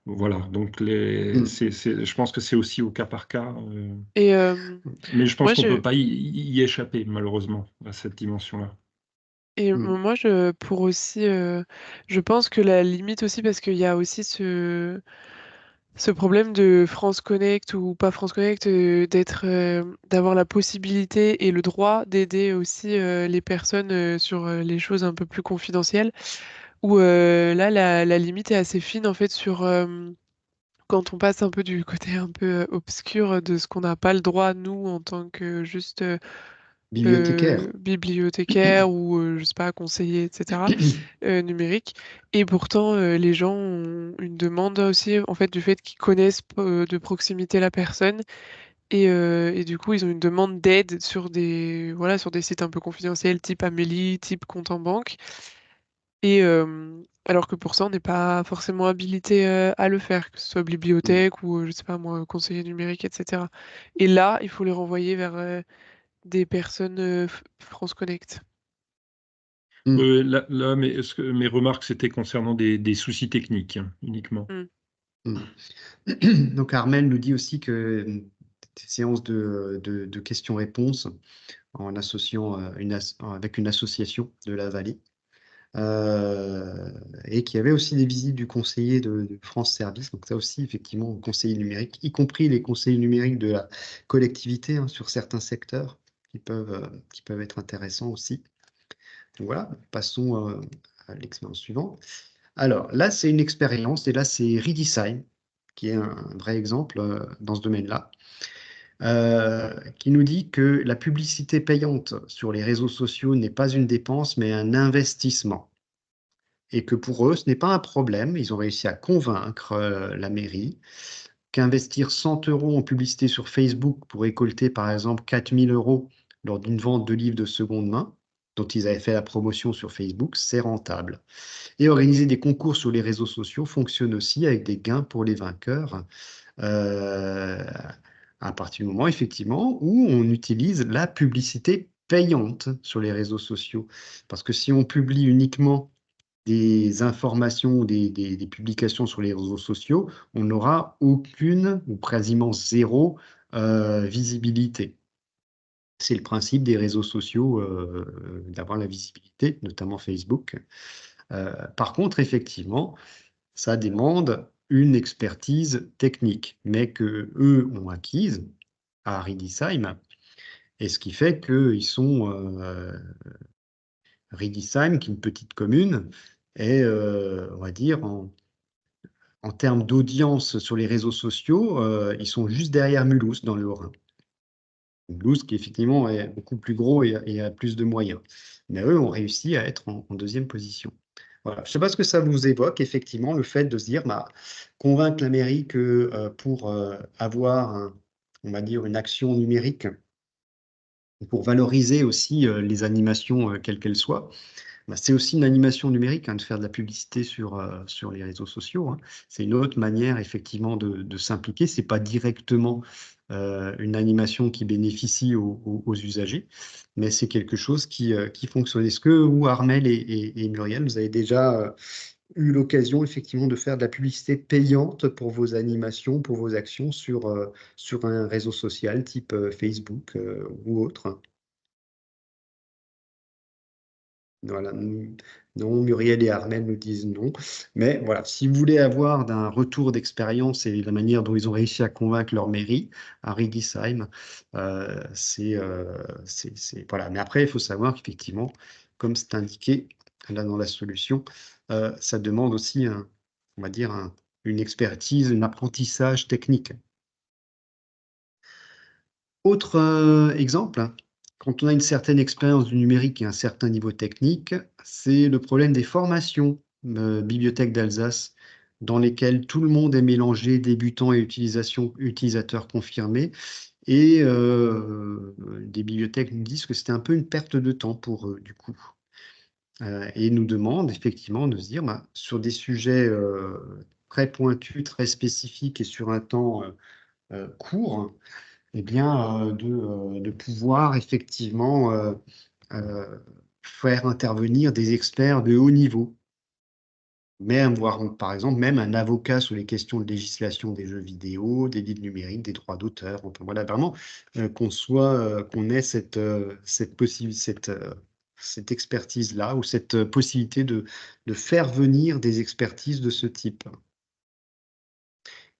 Speaker 2: Voilà, donc
Speaker 1: Hmm.
Speaker 2: je pense que c'est aussi au cas par cas,
Speaker 3: Et
Speaker 2: mais je pense
Speaker 3: moi
Speaker 2: qu'on ne
Speaker 3: je
Speaker 2: peut pas y échapper, malheureusement, à cette dimension-là.
Speaker 1: Hmm.
Speaker 3: moi pour aussi je pense que la limite aussi parce qu'il y a aussi ce problème de France Connect ou pas France Connect, d'avoir la possibilité et le droit d'aider aussi les personnes sur les choses un peu plus confidentielles, où là, la limite est assez fine en fait sur quand on passe un peu du côté un peu obscur de ce qu'on n'a pas le droit, nous, en tant que juste
Speaker 1: Bibliothécaire.
Speaker 3: bibliothécaire ou, je sais pas, conseiller, etc., numérique. Et pourtant, les gens ont une demande aussi, en fait, du fait qu'ils connaissent de proximité la personne. Et du coup, ils ont une demande d'aide sur voilà, sur des sites un peu confidentiels, type Amélie, type compte en banque. Et alors que pour ça, on n'est pas forcément habilité à le faire, que ce soit
Speaker 1: Hmm.
Speaker 3: bibliothèque ou, je sais pas moi, conseiller numérique, etc. Et là, il faut les renvoyer vers des personnes France Connect.
Speaker 1: Hmm.
Speaker 2: Là, mes remarques, c'était concernant des soucis techniques, hein, uniquement.
Speaker 3: Hmm.
Speaker 1: Hmm. Donc Armel nous dit aussi que séances de questions-réponses en associant avec une association de la vallée. Et qui avait aussi des visites du conseiller de France Service, donc ça aussi, effectivement, conseiller numérique, y compris les conseillers numériques de la collectivité sur certains secteurs qui peuvent être intéressants aussi. Donc voilà, passons à l'expérience suivante. Alors là, c'est une expérience, et là, c'est Redesign, qui est un vrai exemple dans ce domaine-là. Qui nous dit que la publicité payante sur les réseaux sociaux n'est pas une dépense, mais un investissement. Et que pour eux, ce n'est pas un problème. Ils ont réussi à convaincre la mairie qu'investir 100 € en publicité sur Facebook pour récolter, par exemple, 4 000 € lors d'une vente de livres de seconde main, dont ils avaient fait la promotion sur Facebook, c'est rentable. Et organiser des concours sur les réseaux sociaux fonctionne aussi avec des gains pour les vainqueurs. À partir du moment, effectivement, où on utilise la publicité payante sur les réseaux sociaux. Parce que si on publie uniquement des informations, des publications sur les réseaux sociaux, on n'aura aucune ou quasiment zéro visibilité. C'est le principe des réseaux sociaux d'avoir la visibilité, notamment Facebook. Par contre, effectivement, ça demande une expertise technique, mais que eux ont acquise à Riedisheim, et ce qui fait qu'ils sont Riedisheim, qui est une petite commune, et on va dire en termes d'audience sur les réseaux sociaux, ils sont juste derrière Mulhouse dans le Haut-Rhin. Mulhouse qui effectivement est beaucoup plus gros et a plus de moyens. Mais eux ont réussi à être en deuxième position. Voilà. Je ne sais pas ce que ça vous évoque, effectivement, le fait de se dire, convaincre la mairie que pour avoir, on va dire, une action numérique, pour valoriser aussi les animations, quelles qu'elles soient, c'est aussi une animation numérique de faire de la publicité sur les réseaux sociaux. C'est une autre manière, effectivement, de s'impliquer. Ce n'est pas directement une animation qui bénéficie aux usagers, mais c'est quelque chose qui fonctionne. Est-ce que vous, Armel et Muriel, vous avez déjà eu l'occasion, effectivement, de faire de la publicité payante pour vos animations, pour vos actions sur un réseau social type Facebook ou autre? Voilà. Non, Muriel et Armel nous disent non. Mais voilà, si vous voulez avoir d'un retour d'expérience et la manière dont ils ont réussi à convaincre leur mairie à Riedisheim, voilà. Mais après, il faut savoir qu'effectivement, comme c'est indiqué là dans la solution, ça demande aussi, on va dire, une expertise, un apprentissage technique. Autre exemple, quand on a une certaine expérience du numérique et un certain niveau technique, c'est le problème des formations bibliothèques d'Alsace, dans lesquelles tout le monde est mélangé, débutants et utilisateurs confirmés. Et des bibliothèques nous disent que c'était un peu une perte de temps pour eux, du coup. Et nous demandent effectivement de se dire, sur des sujets très pointus, très spécifiques et sur un temps court, eh bien, de pouvoir effectivement faire intervenir des experts de haut niveau, même, voire par exemple, même un avocat sur les questions de législation des jeux vidéo, des livres numériques, des droits d'auteur. Voilà, vraiment qu'on ait cette expertise-là, ou cette possibilité de faire venir des expertises de ce type.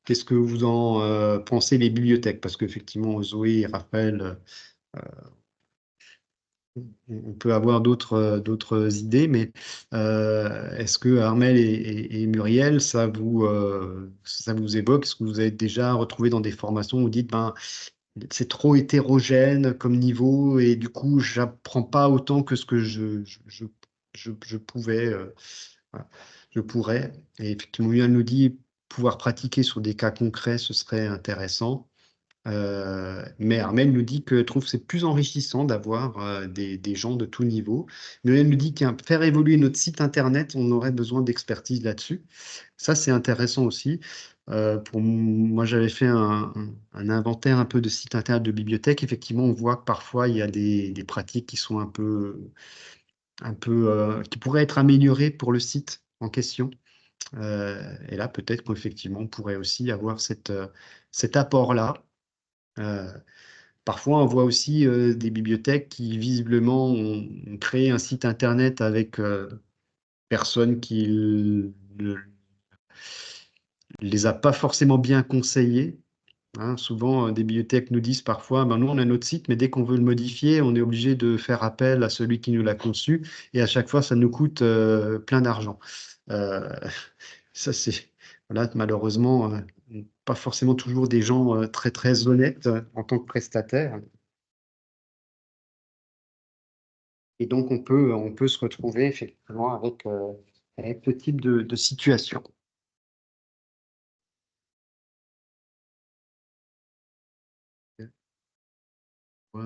Speaker 1: Qu'est-ce que vous en pensez, les bibliothèques? Parce qu'effectivement, Zoé et Raphaël, on peut avoir d'autres idées, mais est-ce que Armel et Muriel, ça vous évoque? Est-ce que vous avez déjà retrouvé dans des formations où vous dites, c'est trop hétérogène comme niveau et du coup, j'apprends pas autant que ce que je pouvais, voilà, je pourrais. Et effectivement, Muriel nous dit, pouvoir pratiquer sur des cas concrets, ce serait intéressant. Mais Armel nous dit que trouve que c'est plus enrichissant d'avoir des gens de tout niveau. Muriel nous dit qu'à faire évoluer notre site internet, on aurait besoin d'expertise là-dessus. Ça, c'est intéressant aussi. Moi, j'avais fait un inventaire un peu de sites internet de bibliothèques. Effectivement, on voit que parfois, il y a des pratiques qui sont qui pourraient être améliorées pour le site en question. Et là, peut-être qu'effectivement, on pourrait aussi avoir cet apport-là Parfois, on voit aussi des bibliothèques qui visiblement ont créé un site internet avec personne qui ne les a pas forcément bien conseillés. Hein. Souvent, des bibliothèques nous disent parfois, ben, nous, on a notre site, mais dès qu'on veut le modifier, on est obligé de faire appel à celui qui nous l'a conçu, et à chaque fois, ça nous coûte plein d'argent. Euh, Ça, c'est voilà, malheureusement pas forcément toujours des gens très très honnêtes en tant que prestataires. Et donc, on peut se retrouver effectivement avec ce type de situation. Ouais,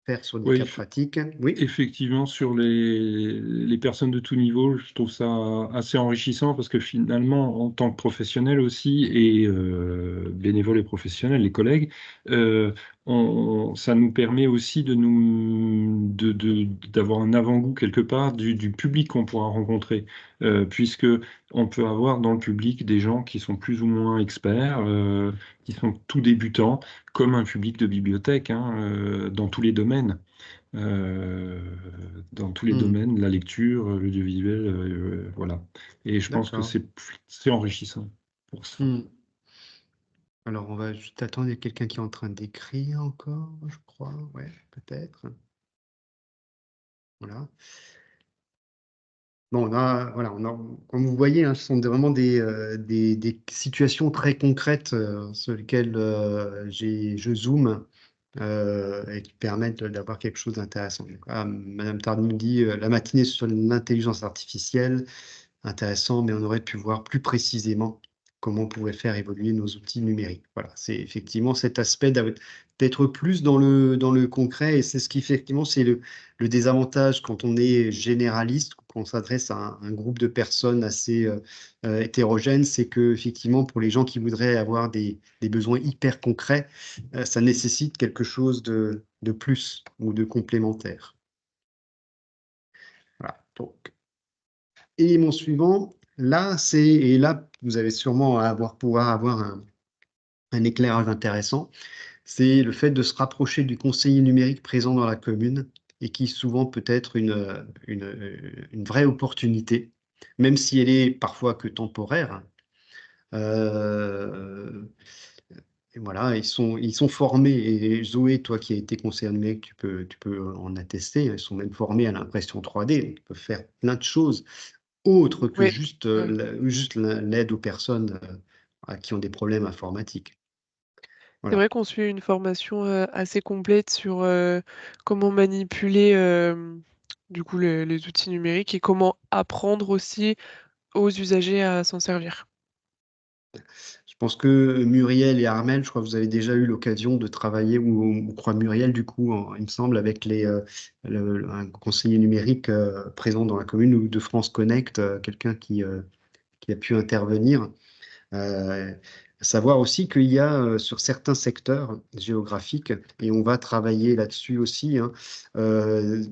Speaker 1: faire sur des
Speaker 2: Oui,
Speaker 1: cas pratiques. Oui,
Speaker 2: effectivement, sur les personnes de tout niveau, je trouve ça assez enrichissant parce que finalement, en tant que professionnel aussi, et bénévoles et professionnels, les collègues, ça nous permet aussi d'avoir un avant-goût quelque part du public qu'on pourra rencontrer, puisque on peut avoir dans le public des gens qui sont plus ou moins experts, qui sont tout débutants, comme un public de bibliothèque, hein, dans tous les domaines. Euh, dans tous les
Speaker 1: Hmm,
Speaker 2: domaines, la lecture, l'audiovisuel, voilà. Et je pense que
Speaker 1: d'accord.
Speaker 2: c'est enrichissant pour ça.
Speaker 1: Hmm. Alors, on va juste attendre, il y a quelqu'un qui est en train d'écrire encore, je crois. Ouais, peut-être. Voilà. Bon, voilà, comme vous voyez, hein, ce sont vraiment des situations très concrètes sur lesquelles je zoome et qui permettent d'avoir quelque chose d'intéressant. Donc, Madame Tard nous dit la matinée sur l'intelligence artificielle, intéressant, mais on aurait pu voir plus précisément comment on pouvait faire évoluer nos outils numériques. Voilà, c'est effectivement cet aspect d'être plus dans le concret, et c'est ce qui, effectivement, c'est le désavantage quand on est généraliste, qu'on s'adresse à un groupe de personnes assez hétérogène, c'est que, effectivement, pour les gens qui voudraient avoir des besoins hyper concrets, ça nécessite quelque chose de plus ou de complémentaire. Voilà, donc. Élément suivant, et là, vous allez sûrement pouvoir avoir un éclairage intéressant, c'est le fait de se rapprocher du conseiller numérique présent dans la commune et qui souvent peut être une vraie opportunité, même si elle est parfois que temporaire. Euh, et voilà, ils sont formés, et Zoé, toi qui as été conseiller numérique, tu peux en attester, ils sont même formés à l'impression 3D, ils peuvent faire plein de choses autre que
Speaker 3: Oui.
Speaker 1: juste,
Speaker 3: Ouais.
Speaker 1: juste l'aide aux personnes qui ont des problèmes informatiques.
Speaker 3: C'est
Speaker 1: Voilà.
Speaker 3: vrai qu'on suit une formation assez complète sur comment manipuler du coup les outils numériques et comment apprendre aussi aux usagers à s'en servir.
Speaker 1: Je pense que Muriel et Armel, je crois que vous avez déjà eu l'occasion de travailler, ou je crois Muriel, du coup, il me semble, avec un conseiller numérique présent dans la commune, ou de France Connect, quelqu'un qui a pu intervenir. Savoir aussi qu'il y a sur certains secteurs géographiques, et on va travailler là-dessus aussi, hein, euh,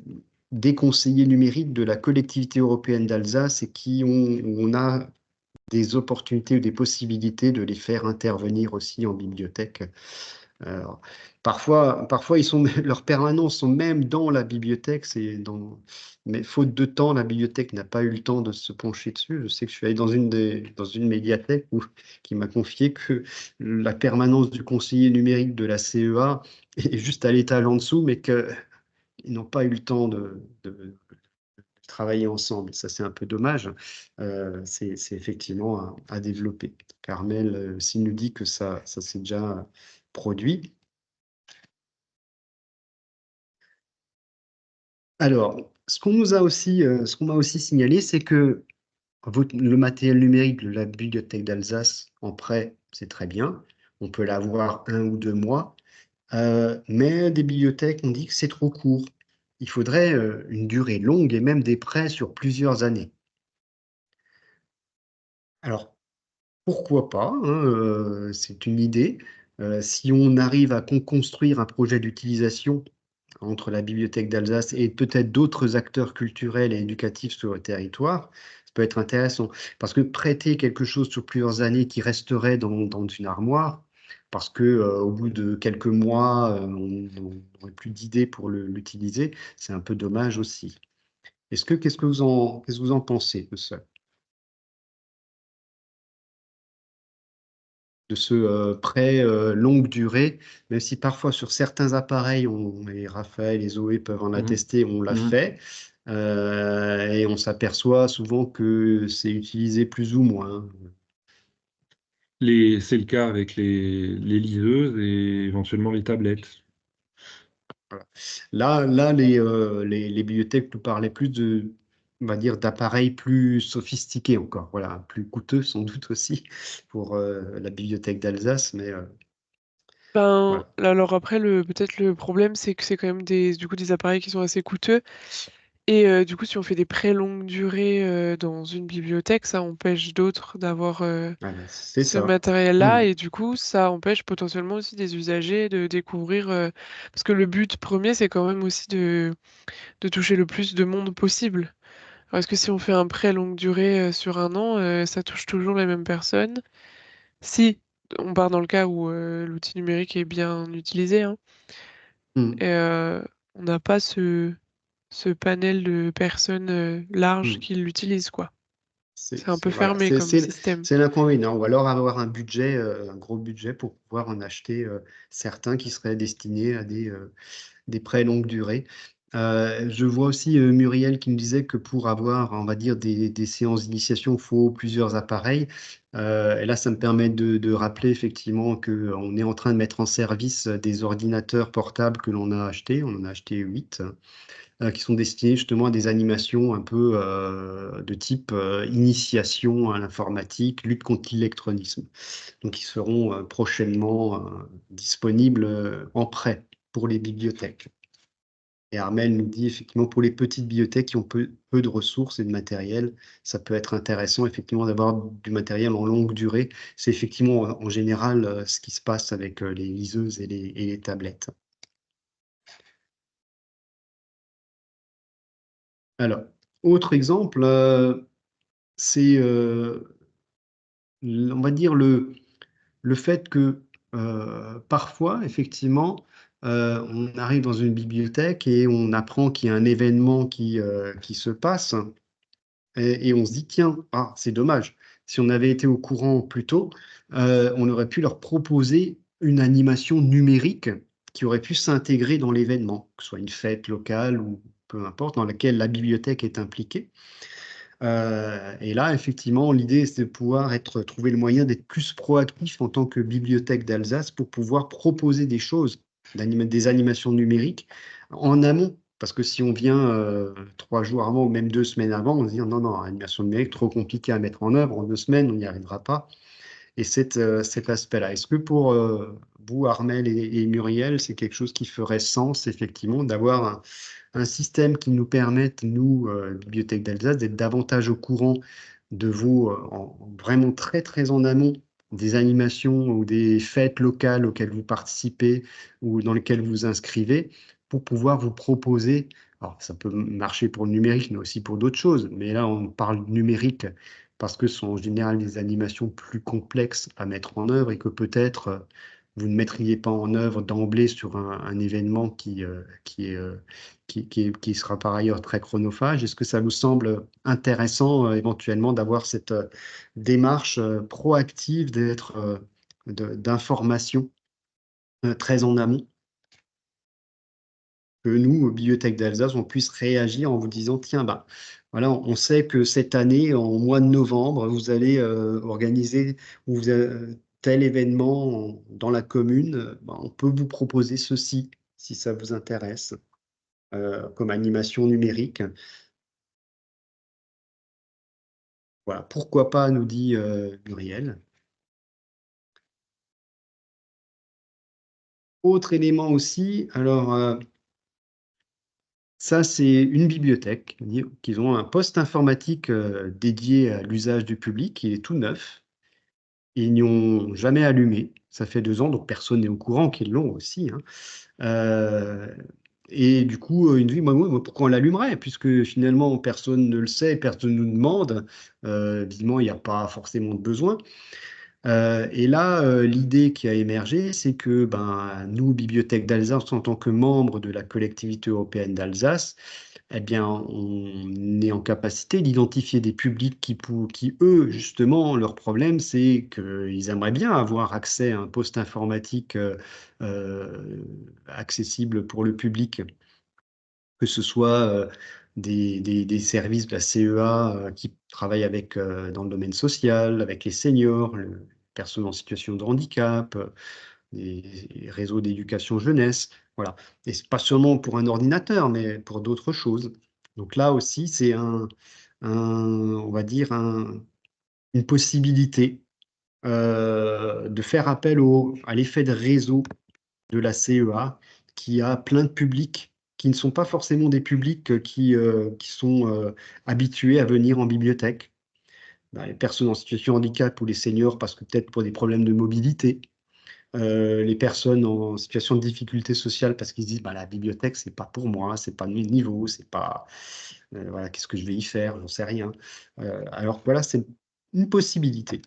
Speaker 1: des conseillers numériques de la collectivité européenne d'Alsace, et où on a des opportunités ou des possibilités de les faire intervenir aussi en bibliothèque. Alors, parfois leurs permanences sont même dans la bibliothèque, mais faute de temps, la bibliothèque n'a pas eu le temps de se pencher dessus. Je sais que je suis allé dans une médiathèque qui m'a confié que la permanence du conseiller numérique de la CEA est juste à l'étage en dessous, mais qu'ils n'ont pas eu le temps de travailler ensemble. Ça, c'est un peu dommage. C'est effectivement à développer. Carmel s'il nous dit que ça s'est déjà produit. Alors, ce qu'on m'a aussi signalé, c'est que le matériel numérique de la bibliothèque d'Alsace en prêt, c'est très bien. On peut l'avoir 1 ou 2 mois. Mais des bibliothèques ont dit que c'est trop court. Il faudrait une durée longue, et même des prêts sur plusieurs années. Alors, pourquoi pas, hein, c'est une idée. Si on arrive à construire un projet d'utilisation entre la Bibliothèque d'Alsace et peut-être d'autres acteurs culturels et éducatifs sur le territoire, ça peut être intéressant. Parce que prêter quelque chose sur plusieurs années qui resterait dans une armoire, parce que au bout de quelques mois, on n'aurait plus d'idées pour l'utiliser. C'est un peu dommage aussi. Qu'est-ce que vous en pensez de ça? De ce prêt longue durée, même si parfois sur certains appareils, et Raphaël et Zoé peuvent en
Speaker 2: Mhm.
Speaker 1: attester, on l'a
Speaker 2: Mhm.
Speaker 1: fait, et on s'aperçoit souvent que c'est utilisé plus ou moins.
Speaker 2: C'est le cas avec les liseuses et éventuellement les tablettes.
Speaker 1: Voilà. Là les bibliothèques nous parlaient plus on va dire, d'appareils plus sophistiqués encore, voilà, plus coûteux sans doute aussi pour la bibliothèque d'Alsace, mais
Speaker 3: Ben,
Speaker 1: voilà.
Speaker 3: alors après, peut-être le problème, c'est que c'est quand même du coup, des appareils qui sont assez coûteux. Et du coup, si on fait des prêts longue durée dans une bibliothèque, ça empêche d'autres d'avoir
Speaker 1: Voilà, c'est
Speaker 3: ce
Speaker 1: ça.
Speaker 3: matériel-là.
Speaker 1: Hmm.
Speaker 3: Et du coup, ça empêche potentiellement aussi des usagers de découvrir. Parce que le but premier, c'est quand même aussi de toucher le plus de monde possible. Alors, est-ce que si on fait un prêt longue durée sur un an, ça touche toujours les mêmes personnes? Si on part dans le cas où l'outil numérique est bien utilisé, hein,
Speaker 1: Hmm.
Speaker 3: et on n'a pas ce panel de personnes larges
Speaker 1: Hmm.
Speaker 3: qui l'utilisent, quoi. C'est un peu
Speaker 1: Voilà,
Speaker 3: fermé comme système.
Speaker 1: c'est l'inconvénient. Ou alors avoir un budget, un gros budget pour pouvoir en acheter certains qui seraient destinés à des prêts longue durée. Je vois aussi Muriel qui me disait que pour avoir, on va dire, des séances d'initiation, il faut plusieurs appareils. Et là, ça me permet de rappeler effectivement qu'on est en train de mettre en service des ordinateurs portables que l'on a achetés. On en a acheté 8 qui sont destinés justement à des animations un peu de type initiation à l'informatique, lutte contre l'électronisme. Donc, ils seront prochainement disponibles en prêt pour les bibliothèques. Et Armel nous dit effectivement pour les petites bibliothèques qui ont peu de ressources et de matériel, ça peut être intéressant effectivement d'avoir du matériel en longue durée. C'est effectivement en général ce qui se passe avec les liseuses et les tablettes. Alors, autre exemple, c'est, on va dire, le fait que parfois, effectivement, on arrive dans une bibliothèque et on apprend qu'il y a un événement qui se passe et on se dit, tiens, ah, c'est dommage. Si on avait été au courant plus tôt, on aurait pu leur proposer une animation numérique qui aurait pu s'intégrer dans l'événement, que ce soit une fête locale ou peu importe, dans laquelle la bibliothèque est impliquée. Et là, effectivement, l'idée, c'est de pouvoir trouver le moyen d'être plus proactif en tant que bibliothèque d'Alsace pour pouvoir proposer des choses, des animations numériques en amont. Parce que si on vient 3 jours avant ou même 2 semaines avant, on se dit non, non, animation numérique, trop compliqué à mettre en œuvre, en 2 semaines, on n'y arrivera pas. Et cet aspect-là, est-ce que pour vous, Armel et Muriel, c'est quelque chose qui ferait sens, effectivement, d'avoir un système qui nous permette, nous, Bibliothèque d'Alsace, d'être davantage au courant de vous, vraiment très, très en amont des animations ou des fêtes locales auxquelles vous participez ou dans lesquelles vous vous inscrivez, pour pouvoir vous proposer, alors ça peut marcher pour le numérique, mais aussi pour d'autres choses, mais là, on parle numérique parce que ce sont en général des animations plus complexes à mettre en œuvre et que peut-être vous ne mettriez pas en œuvre d'emblée sur un événement qui sera par ailleurs très chronophage. Est-ce que ça vous semble intéressant éventuellement d'avoir cette démarche proactive d'information très en amont, que nous, Bibliothèque d'Alsace, on puisse réagir en vous disant, tiens, bah, voilà, on sait que cette année, en mois de novembre, vous allez organiser tel événement dans la commune, bah, on peut vous proposer ceci, si ça vous intéresse, comme animation numérique. Voilà, pourquoi pas, nous dit Muriel. Autre élément aussi, alors ça c'est une bibliothèque, qu'ils ont un poste informatique dédié à l'usage du public, il est tout neuf, ils n'y ont jamais allumé, ça fait 2 ans, donc personne n'est au courant qu'ils l'ont aussi, hein. Euh, et du coup, il me dit, moi, pourquoi on l'allumerait? Puisque finalement, personne ne le sait, personne ne nous demande, visiblement, il n'y a pas forcément de besoin. Et là, l'idée qui a émergé, c'est que nous, Bibliothèque d'Alsace, en tant que membre de la collectivité européenne d'Alsace, eh bien, on est en capacité d'identifier des publics qui, eux, justement, leur problème, c'est qu'ils aimeraient bien avoir accès à un poste informatique accessible pour le public, que ce soit des services de la CEA qui travaillent dans le domaine social, avec les seniors, les personnes en situation de handicap, des réseaux d'éducation jeunesse, voilà. Et c'est pas seulement pour un ordinateur, mais pour d'autres choses. Donc là aussi, c'est on va dire, une possibilité de faire appel à l'effet de réseau de la CEA, qui a plein de publics qui ne sont pas forcément des publics qui sont habitués à venir en bibliothèque. Les personnes en situation de handicap ou les seniors, parce que peut-être pour des problèmes de mobilité. Les personnes en situation de difficulté sociale parce qu'ils se disent la bibliothèque, c'est pas pour moi, c'est pas de mes niveaux, c'est pas. Voilà, qu'est-ce que je vais y faire? J'en sais rien. Alors voilà, c'est une possibilité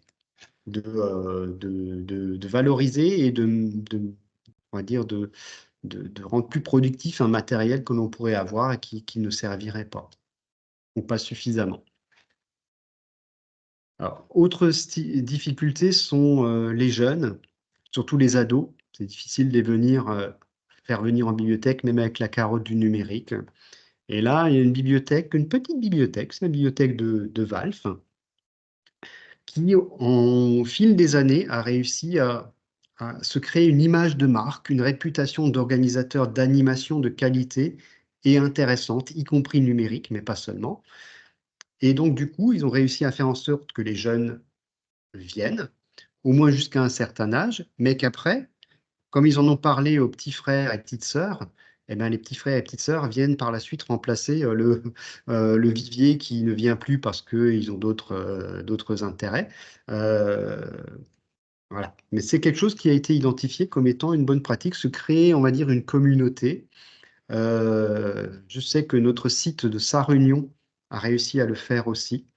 Speaker 1: de valoriser et on va dire, de rendre plus productif un matériel que l'on pourrait avoir et qui ne servirait pas, ou pas suffisamment. Alors, autre difficulté sont les jeunes, surtout les ados. C'est difficile de faire venir en bibliothèque, même avec la carotte du numérique. Et là, il y a une petite bibliothèque, c'est la bibliothèque de Valf, qui, en fil des années, a réussi à se créer une image de marque, une réputation d'organisateur d'animation de qualité et intéressante, y compris numérique, mais pas seulement. Et donc, du coup, ils ont réussi à faire en sorte que les jeunes viennent, au moins jusqu'à un certain âge, mais qu'après, comme ils en ont parlé aux petits frères et petites sœurs, eh ben, les petits frères et petites sœurs viennent par la suite remplacer le vivier qui ne vient plus parce qu'ils ont d'autres intérêts. Euh, voilà. Mais c'est quelque chose qui a été identifié comme étant une bonne pratique, se créer, on va dire, une communauté. Je sais que notre site de Sarre-Union a réussi à le faire aussi.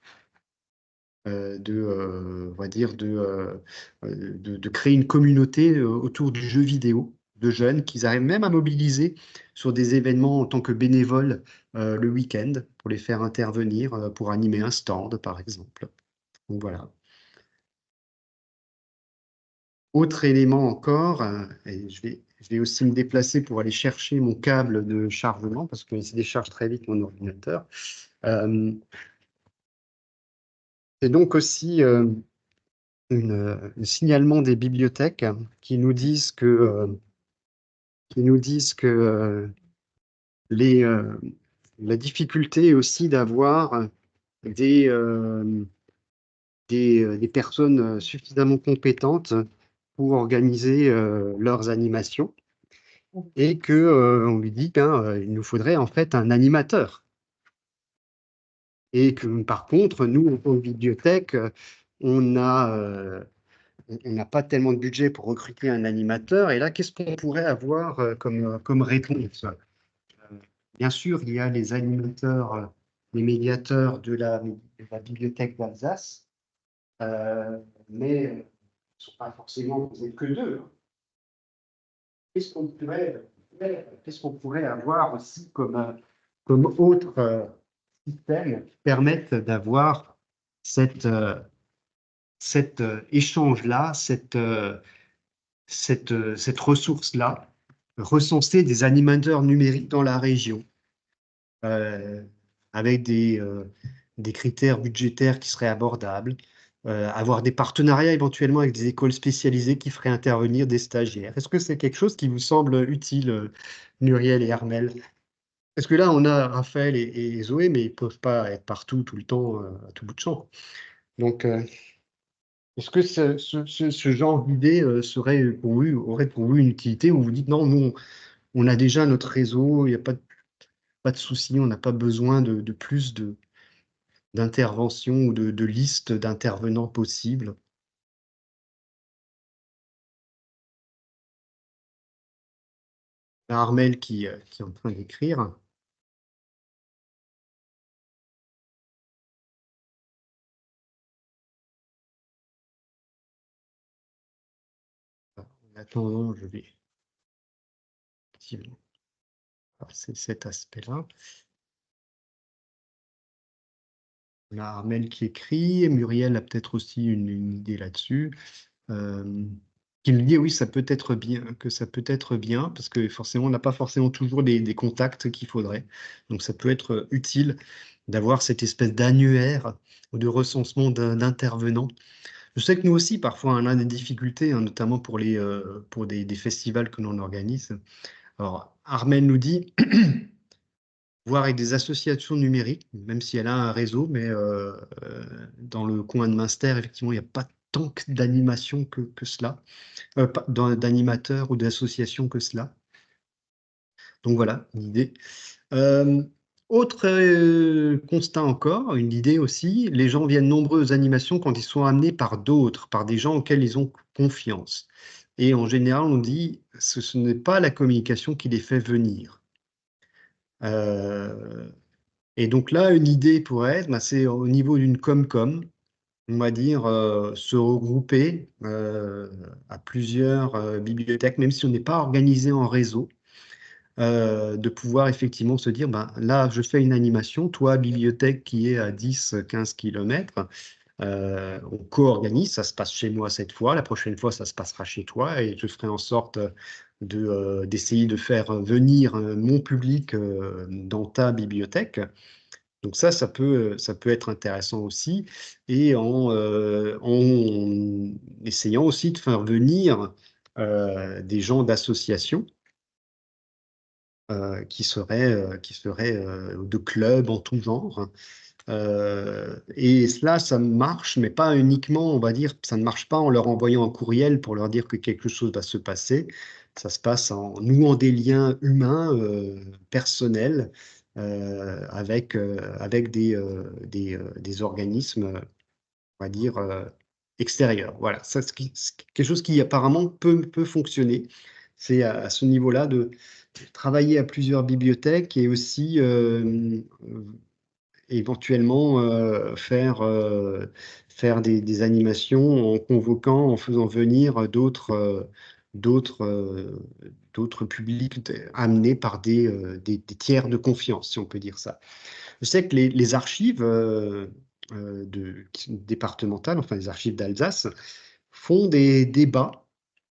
Speaker 1: On va dire, de créer une communauté autour du jeu vidéo de jeunes qu'ils arrivent même à mobiliser sur des événements en tant que bénévoles le week-end pour les faire intervenir pour animer un stand, par exemple. Donc voilà. Autre élément encore, et je vais aussi me déplacer pour aller chercher mon câble de chargement parce qu'il se décharge très vite mon ordinateur. C'est donc aussi un signalement des bibliothèques qui nous disent que la difficulté aussi d'avoir des, euh, des personnes suffisamment compétentes pour organiser leurs animations et que on lui dit il nous faudrait en fait un animateur. Et que par contre, nous, en tant que bibliothèque, on a on n'a pas tellement de budget pour recruter un animateur. Et là, qu'est-ce qu'on pourrait avoir comme réponse? Bien sûr, il y a les animateurs, les médiateurs de la bibliothèque d'Alsace, mais ils ne sont pas forcément, vous n'êtes que deux. Qu'est-ce qu'on pourrait avoir aussi comme autre système qui permette d'avoir cet échange-là, cette ressource-là, recenser des animateurs numériques dans la région, euh, avec des critères budgétaires qui seraient abordables, avoir des partenariats éventuellement avec des écoles spécialisées qui feraient intervenir des stagiaires. Est-ce que c'est quelque chose qui vous semble utile, Muriel et Armel? Parce que là, on a Raphaël et Zoé, mais ils ne peuvent pas être partout, tout le temps, à tout bout de champ. Donc, est-ce que ce genre d'idée aurait pour vous une utilité où vous dites non, nous, on a déjà notre réseau, il n'y a pas de souci, on n'a pas besoin de plus d'interventions ou de listes d'intervenants possibles? Armel qui est en train d'écrire. En attendant, je vais passer cet aspect-là. On a Armel qui écrit, Muriel a peut-être aussi une idée là-dessus. Qui nous dit oui, ça peut être bien, que ça peut être bien, parce que forcément, on n'a pas forcément toujours des contacts qu'il faudrait. Donc ça peut être utile d'avoir cette espèce d'annuaire ou de recensement d'intervenants. Je sais que nous aussi, parfois, on a des difficultés, hein, notamment pour des festivals que l'on organise. Alors, Armel nous dit voir avec des associations numériques, même si elle a un réseau, mais dans le coin de Münster, effectivement, il n'y a pas tant d'animation que cela, d'animateurs ou d'associations que cela. Donc voilà, une idée. Autre constat encore, une idée aussi, les gens viennent nombreux aux animations quand ils sont amenés par d'autres, par des gens auxquels ils ont confiance. Et en général, on dit, ce n'est pas la communication qui les fait venir. Et donc là, une idée pourrait être, c'est au niveau d'une com-com, on va dire, se regrouper à plusieurs bibliothèques, même si on n'est pas organisé en réseau, de pouvoir effectivement se dire, là, je fais une animation, toi, bibliothèque qui est à 10-15 km, on co-organise, ça se passe chez moi cette fois, la prochaine fois, ça se passera chez toi, et je ferai en sorte d'essayer de faire venir mon public dans ta bibliothèque. Donc ça peut être intéressant aussi, et en essayant aussi de faire venir des gens d'associations qui seraient de clubs en tout genre. Et cela, ça marche, mais pas uniquement, on va dire, ça ne marche pas en leur envoyant un courriel pour leur dire que quelque chose va se passer. Ça se passe en nouant des liens humains, personnels, avec des organismes, on va dire, extérieurs. Voilà, ça, c'est quelque chose qui apparemment peut fonctionner. C'est à ce niveau-là de travailler à plusieurs bibliothèques et aussi éventuellement faire des animations en convoquant, en faisant venir d'autres publics amenés par des tiers de confiance, si on peut dire ça. Je sais que les archives départementales, enfin les archives d'Alsace, font des débats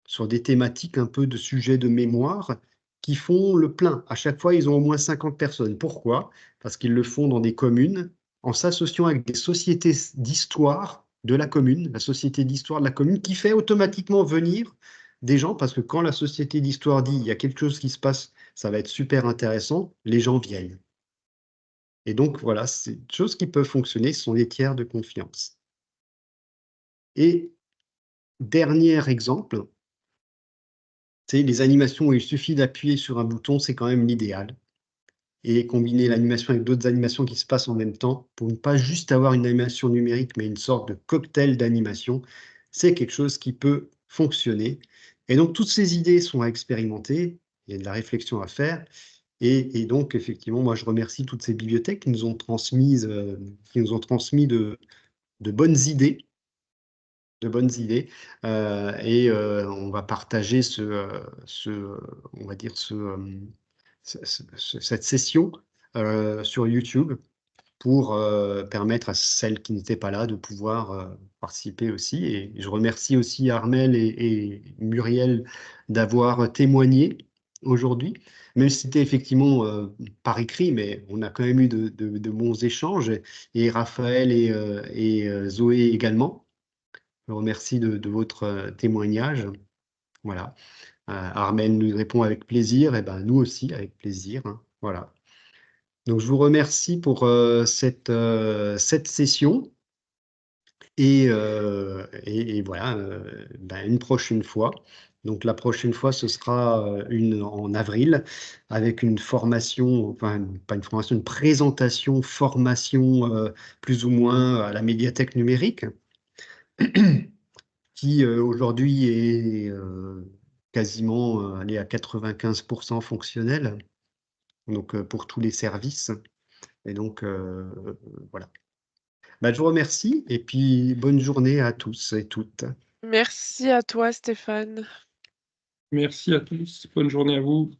Speaker 1: sur des thématiques un peu de sujets de mémoire qui font le plein. À chaque fois, ils ont au moins 50 personnes. Pourquoi? Parce qu'ils le font dans des communes en s'associant avec des sociétés d'histoire de la commune, la société d'histoire de la commune, qui fait automatiquement venir des gens, parce que quand la société d'histoire dit il y a quelque chose qui se passe, ça va être super intéressant, les gens viennent. Et donc, voilà, c'est des choses qui peuvent fonctionner, ce sont des tiers de confiance. Et dernier exemple, c'est les animations où il suffit d'appuyer sur un bouton, c'est quand même l'idéal. Et combiner l'animation avec d'autres animations qui se passent en même temps, pour ne pas juste avoir une animation numérique, mais une sorte de cocktail d'animation, c'est quelque chose qui peut fonctionner. Et donc, toutes ces idées sont à expérimenter, il y a de la réflexion à faire. Et donc, effectivement, moi, je remercie toutes ces bibliothèques qui nous ont transmis de bonnes idées. Et on va partager on va dire cette session sur YouTube pour permettre à celles qui n'étaient pas là de pouvoir participer aussi. Et je remercie aussi Armel et Muriel d'avoir témoigné aujourd'hui, même si c'était effectivement par écrit, mais on a quand même eu de bons échanges, et Raphaël et Zoé également. Je vous remercie de votre témoignage. Voilà. Armel nous répond avec plaisir, et ben nous aussi avec plaisir, hein. Voilà. Donc je vous remercie pour cette session, et voilà, une prochaine fois. Donc la prochaine fois, ce sera en avril, avec une formation, enfin pas une formation, une présentation, formation plus ou moins à la médiathèque numérique, qui aujourd'hui est quasiment allé à 95% fonctionnel, donc pour tous les services. Et donc voilà. Je vous remercie, et puis bonne journée à tous et toutes.
Speaker 3: Merci à toi, Stéphane.
Speaker 2: Merci à tous. Bonne journée à vous.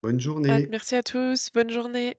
Speaker 1: Bonne journée.
Speaker 3: Merci à tous. Bonne journée.